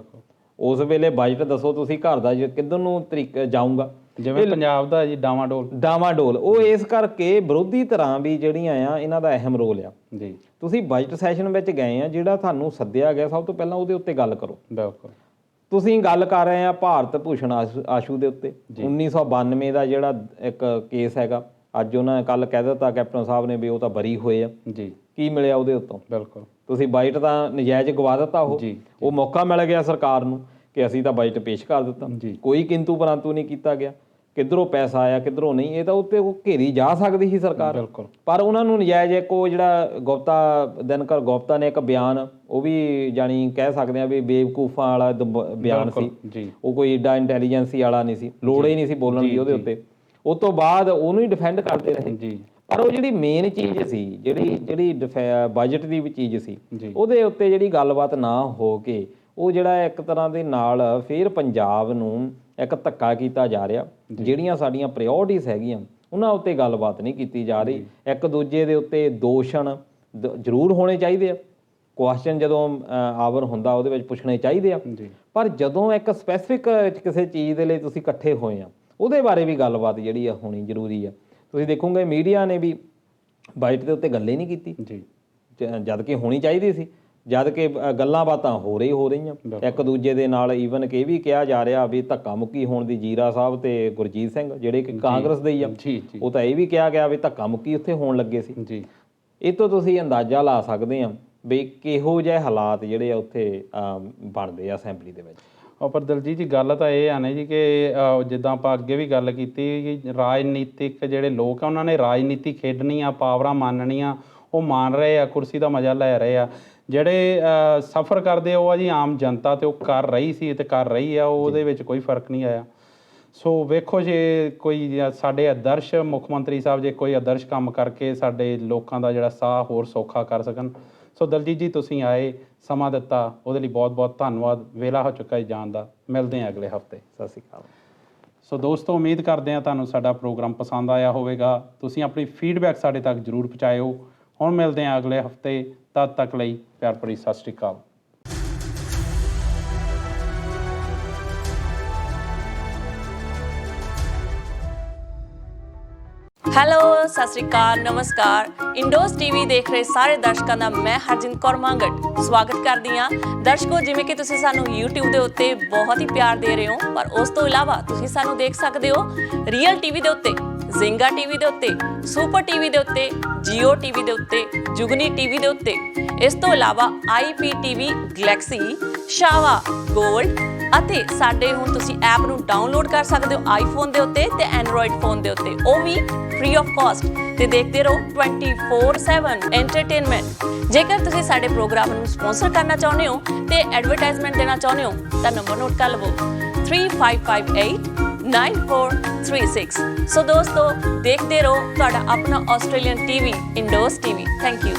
ਉਸ ਵੇਲੇ ਬਜਟ ਦੱਸੋ ਤੁਸੀਂ ਘਰ ਦਾ ਕਿੱਧਰ ਨੂੰ ਤਰੀਕਾ ਜਾਊਗਾ। ਜਿਵੇਂ ਪੰਜਾਬ ਦਾ ਜੀ ਡਾਵਾਡੋਲ ਉਹ ਇਸ ਕਰਕੇ ਵਿਰੋਧੀ ਧਿਰਾਂ ਵੀ ਜਿਹੜੀਆਂ ਆ ਇਹਨਾਂ ਦਾ ਅਹਿਮ ਰੋਲ ਆ। ਤੁਸੀਂ ਬਜਟ ਸੈਸ਼ਨ ਵਿੱਚ ਗਏ ਆ, ਜਿਹੜਾ ਤੁਹਾਨੂੰ ਸੱਦਿਆ ਗਿਆ ਸਭ ਤੋਂ ਪਹਿਲਾਂ ਉਹਦੇ ਉੱਤੇ ਗੱਲ ਕਰੋ। ਬਿਲਕੁਲ। ਤੁਸੀਂ ਗੱਲ ਕਰ ਰਹੇ ਆ ਭਾਰਤ ਭੂਸ਼ਣ ਆਸ਼ੂ ਦੇ ਉੱਤੇ 1992 ਦਾ ਜਿਹੜਾ ਇੱਕ ਕੇਸ ਹੈਗਾ, ਅੱਜ ਉਹਨਾਂ ਨੇ ਕੱਲ ਕਹਿ ਦਿੱਤਾ ਕੈਪਟਨ ਸਾਹਿਬ ਨੇ ਵੀ ਉਹ ਤਾਂ ਬਰੀ ਹੋਏ ਆ। ਕੀ ਮਿਲਿਆ ਉਹਦੇ ਉੱਤੋਂ? ਬਿਲਕੁਲ। ਤੁਸੀਂ ਬਜਟ ਤਾਂ ਨਜਾਇਜ਼ ਗਵਾ ਦਿੱਤਾ। ਉਹ ਮੌਕਾ ਮਿਲ ਗਿਆ ਸਰਕਾਰ ਨੂੰ ਕਿ ਅਸੀਂ ਤਾਂ ਬਜਟ ਪੇਸ਼ ਕਰ ਦਿੱਤਾ, ਕੋਈ ਕਿੰਤੂ ਪਰੰਤੂ ਨਹੀਂ ਕੀਤਾ ਗਿਆ। ਕਿੱਧਰੋਂ ਪੈਸਾ ਆਇਆ ਕਿੱਧਰੋਂ ਨਹੀਂ, ਇਹ ਤਾਂ ਉੱਤੇ ਉਹ ਘੇਰੀ ਜਾ ਸਕਦੀ ਸੀ ਸਰਕਾਰ। ਬਿਲਕੁਲ। ਪਰ ਉਹਨਾਂ ਨੂੰ ਨਜਾਇਜ਼ ਇੱਕ ਉਹ ਜਿਹੜਾ ਦਿਨਕਰ ਗੁਪਤਾ ਨੇ ਇੱਕ ਬਿਆਨ, ਉਹ ਵੀ ਜਾਣੀ ਕਹਿ ਸਕਦੇ ਆ ਵੀ ਬੇਵਕੂਫਾਂ ਵਾਲਾ ਬਿਆਨ ਸੀ, ਉਹ ਕੋਈ ਏਡਾ ਇੰਟੈਲੀਜੈਂਸੀ ਵਾਲਾ ਨਹੀਂ ਸੀ, ਲੋੜ ਹੀ ਨਹੀਂ ਸੀ ਬੋਲਣ ਦੀ ਉਹਦੇ ਉੱਤੇ। ਉਸ ਤੋਂ ਬਾਅਦ ਉਹਨੂੰ ਹੀ ਡਿਫੈਂਡ ਕਰਦੇ ਰਹੇ। ਪਰ ਉਹ ਜਿਹੜੀ ਮੇਨ ਚੀਜ਼ ਸੀ, ਜਿਹੜੀ ਬਜਟ ਦੀ ਵੀ ਚੀਜ਼ ਸੀ, ਉਹਦੇ ਉੱਤੇ ਜਿਹੜੀ ਗੱਲਬਾਤ ਨਾ ਹੋ ਕੇ ਉਹ ਜਿਹੜਾ ਇੱਕ ਤਰ੍ਹਾਂ ਦੇ ਨਾਲ ਫਿਰ ਪੰਜਾਬ ਨੂੰ ਇੱਕ ਧੱਕਾ ਕੀਤਾ ਜਾ ਰਿਹਾ। ਜਿਹੜੀਆਂ ਸਾਡੀਆਂ ਪ੍ਰਾਇੋਰਟੀਜ਼ ਹੈਗੀਆਂ ਉਹਨਾਂ ਉੱਤੇ ਗੱਲਬਾਤ ਨਹੀਂ ਕੀਤੀ ਜਾ ਰਹੀ। ਇੱਕ ਦੂਜੇ ਦੇ ਉੱਤੇ ਦੋਸ਼ਣ ਜ਼ਰੂਰ ਹੋਣੇ ਚਾਹੀਦੇ ਆ, ਕੁਐਸਚਨ ਜਦੋਂ ਆਵਰ ਹੁੰਦਾ ਉਹਦੇ ਵਿੱਚ ਪੁੱਛਣੇ ਚਾਹੀਦੇ ਆ, ਪਰ ਜਦੋਂ ਇੱਕ ਸਪੈਸੀਫਿਕ ਕਿਸੇ ਚੀਜ਼ ਦੇ ਲਈ ਤੁਸੀਂ ਇਕੱਠੇ ਹੋਏ ਆ ਉਹਦੇ ਬਾਰੇ ਵੀ ਗੱਲਬਾਤ ਜਿਹੜੀ ਆ ਹੋਣੀ ਜ਼ਰੂਰੀ ਆ। ਤੁਸੀਂ ਦੇਖੋਗੇ ਮੀਡੀਆ ਨੇ ਵੀ ਬਜਟ ਦੇ ਉੱਤੇ ਗੱਲ ਹੀ ਨਹੀਂ ਕੀਤੀ, ਜਦ ਕਿ ਹੋਣੀ ਚਾਹੀਦੀ ਸੀ, ਜਦ ਕਿ ਗੱਲਾਂ ਬਾਤਾਂ ਹੋ ਰਹੀਆਂ ਇੱਕ ਦੂਜੇ ਦੇ ਨਾਲ। ਈਵਨ ਕਿ ਇਹ ਵੀ ਕਿਹਾ ਜਾ ਰਿਹਾ ਵੀ ਧੱਕਾ ਮੁੱਕੀ ਹੋਣ ਦੀ ਜੀਰਾ ਸਾਹਿਬ ਤੇ ਗੁਰਜੀਤ ਸਿੰਘ ਜਿਹੜੇ ਕਿ ਕਾਂਗਰਸ ਦੇ ਹੀ ਆ, ਉਹ ਤਾਂ ਇਹ ਵੀ ਕਿਹਾ ਗਿਆ ਵੀ ਧੱਕਾ ਮੁੱਕੀ ਉੱਥੇ ਹੋਣ ਲੱਗੇ ਸੀ। ਇਹ ਤੋਂ ਤੁਸੀਂ ਅੰਦਾਜ਼ਾ ਲਾ ਸਕਦੇ ਆ ਵੀ ਕਿਹੋ ਜਿਹੇ ਹਾਲਾਤ ਜਿਹੜੇ ਆ ਉੱਥੇ ਬਣਦੇ ਆ ਅਸੈਂਬਲੀ ਦੇ ਵਿੱਚ। ਪਰ ਦਲਜੀਤ ਜੀ ਗੱਲ ਤਾਂ ਇਹ ਆ ਨੇ ਜੀ ਕਿ ਜਿੱਦਾਂ ਆਪਾਂ ਅੱਗੇ ਵੀ ਗੱਲ ਕੀਤੀ ਕਿ ਰਾਜਨੀਤਿਕ ਜਿਹੜੇ ਲੋਕ ਆ ਉਹਨਾਂ ਨੇ ਰਾਜਨੀਤੀ ਖੇਡਣੀ ਆ, ਪਾਵਰਾਂ ਮੰਨਣੀਆਂ, ਉਹ ਮੰਨ ਰਹੇ ਆ, ਕੁਰਸੀ ਦਾ ਮਜ਼ਾ ਲੈ ਰਹੇ ਆ। ਜਿਹੜੇ ਸਫ਼ਰ ਕਰਦੇ ਉਹ ਆ ਜੀ ਆਮ ਜਨਤਾ, ਤੇ ਉਹ ਕਰ ਰਹੀ ਸੀ ਤੇ ਕਰ ਰਹੀ ਆ, ਉਹਦੇ ਵਿੱਚ ਕੋਈ ਫਰਕ ਨਹੀਂ ਆਇਆ। ਸੋ ਵੇਖੋ ਜੇ ਕੋਈ ਸਾਡੇ ਆਦਰਸ਼ ਮੁੱਖ ਮੰਤਰੀ ਸਾਹਿਬ ਜੇ ਕੋਈ ਆਦਰਸ਼ ਕੰਮ ਕਰਕੇ ਸਾਡੇ ਲੋਕਾਂ ਦਾ ਜਿਹੜਾ ਸਾਹ ਹੋਰ ਸੌਖਾ ਕਰ ਸਕਣ। ਸੋ ਦਲਜੀਤ ਜੀ ਤੁਸੀਂ ਆਏ, ਸਮਾਂ ਦਿੱਤਾ, ਉਹਦੇ ਲਈ ਬਹੁਤ ਬਹੁਤ ਧੰਨਵਾਦ। ਵੇਲਾ ਹੋ ਚੁੱਕਾ ਹੈ ਜਾਣ ਦਾ। ਮਿਲਦੇ ਹਾਂ ਅਗਲੇ ਹਫ਼ਤੇ। ਸਤਿ ਸ਼੍ਰੀ ਅਕਾਲ। ਸੋ ਦੋਸਤੋ, ਉਮੀਦ ਕਰਦੇ ਹਾਂ ਤੁਹਾਨੂੰ ਸਾਡਾ ਪ੍ਰੋਗਰਾਮ ਪਸੰਦ ਆਇਆ ਹੋਵੇਗਾ। ਤੁਸੀਂ ਆਪਣੀ ਫੀਡਬੈਕ ਸਾਡੇ ਤੱਕ ਜ਼ਰੂਰ ਪਹੁੰਚਾਇਓ। ਹੁਣ ਮਿਲਦੇ ਹਾਂ ਅਗਲੇ ਹਫਤੇ, ਤਦ ਤੱਕ ਲਈ ਪਿਆਰ ਭਰੀ ਸਤਿ ਸ਼੍ਰੀ ਅਕਾਲ। ਹੈਲੋ, ਸਤਿ ਸ਼੍ਰੀ ਅਕਾਲ, ਨਮਸਕਾਰ। ਇੰਡੋਜ਼ ਟੀਵੀ ਦੇਖ ਰਹੇ ਸਾਰੇ ਦਰਸ਼ਕਾਂ ਦਾ ਮੈਂ ਹਰਜਿੰਦ ਕੌਰ ਮੰਗਟ ਸਵਾਗਤ ਕਰਦੀ ਹਾਂ। ਦਰਸ਼ਕੋ, ਜਿਵੇਂ ਕਿ ਤੁਸੀਂ ਸਾਨੂੰ YouTube ਦੇ ਉੱਤੇ ਬਹੁਤ ਹੀ ਪਿਆਰ ਦੇ ਰਹੇ ਹੋ, ਪਰ ਉਸ ਤੋਂ ਇਲਾਵਾ ਤੁਸੀਂ ਸਾਨੂੰ ਦੇਖ ਸਕਦੇ ਹੋ ਰੀਅਲ ਟੀਵੀ ਦੇ ਉੱਤੇ, ਜ਼ਿੰਗਾ ਟੀਵੀ ਦੇ ਉੱਤੇ, ਸੁਪਰ ਟੀਵੀ ਦੇ ਉੱਤੇ, ਜੀਓ ਟੀਵੀ ਦੇ ਉੱਤੇ, ਜੁਗਨੀ ਟੀਵੀ ਦੇ ਉੱਤੇ। ਇਸ ਤੋਂ ਇਲਾਵਾ IPTV ਗਲੈਕਸੀ, ਸ਼ਾਵਾ ਗੋਲਡ ਅਤੇ ਸਾਡੇ ਹੁਣ ਤੁਸੀਂ ਐਪ ਨੂੰ ਡਾਊਨਲੋਡ ਕਰ ਸਕਦੇ ਹੋ ਆਈਫੋਨ ਦੇ ਉੱਤੇ ਤੇ ਐਂਡਰੋਇਡ ਫੋਨ ਦੇ ਉੱਤੇ, ਉਹ ਵੀ ਫ੍ਰੀ ਆਫ ਕਾਸਟ। ਤੇ ਦੇਖਦੇ ਰਹੋ 24/7 ਐਂਟਰਟੇਨਮੈਂਟ। ਜੇਕਰ ਤੁਸੀਂ ਸਾਡੇ ਪ੍ਰੋਗਰਾਮ ਨੂੰ ਸਪਾਂਸਰ ਕਰਨਾ ਚਾਹੁੰਦੇ ਹੋ ਤੇ ਐਡਵਰਟਾਈਜ਼ਮੈਂਟ ਦੇਣਾ ਚਾਹੁੰਦੇ ਹੋ ਤਾਂ ਨੰਬਰ ਨੋਟ ਕਰ ਲਵੋ 35589436। ਸੋ ਦੋਸਤੋ, ਦੇਖਦੇ ਰਹੋ ਤੁਹਾਡਾ ਆਪਣਾ Australian TV, Indoz TV. Thank you.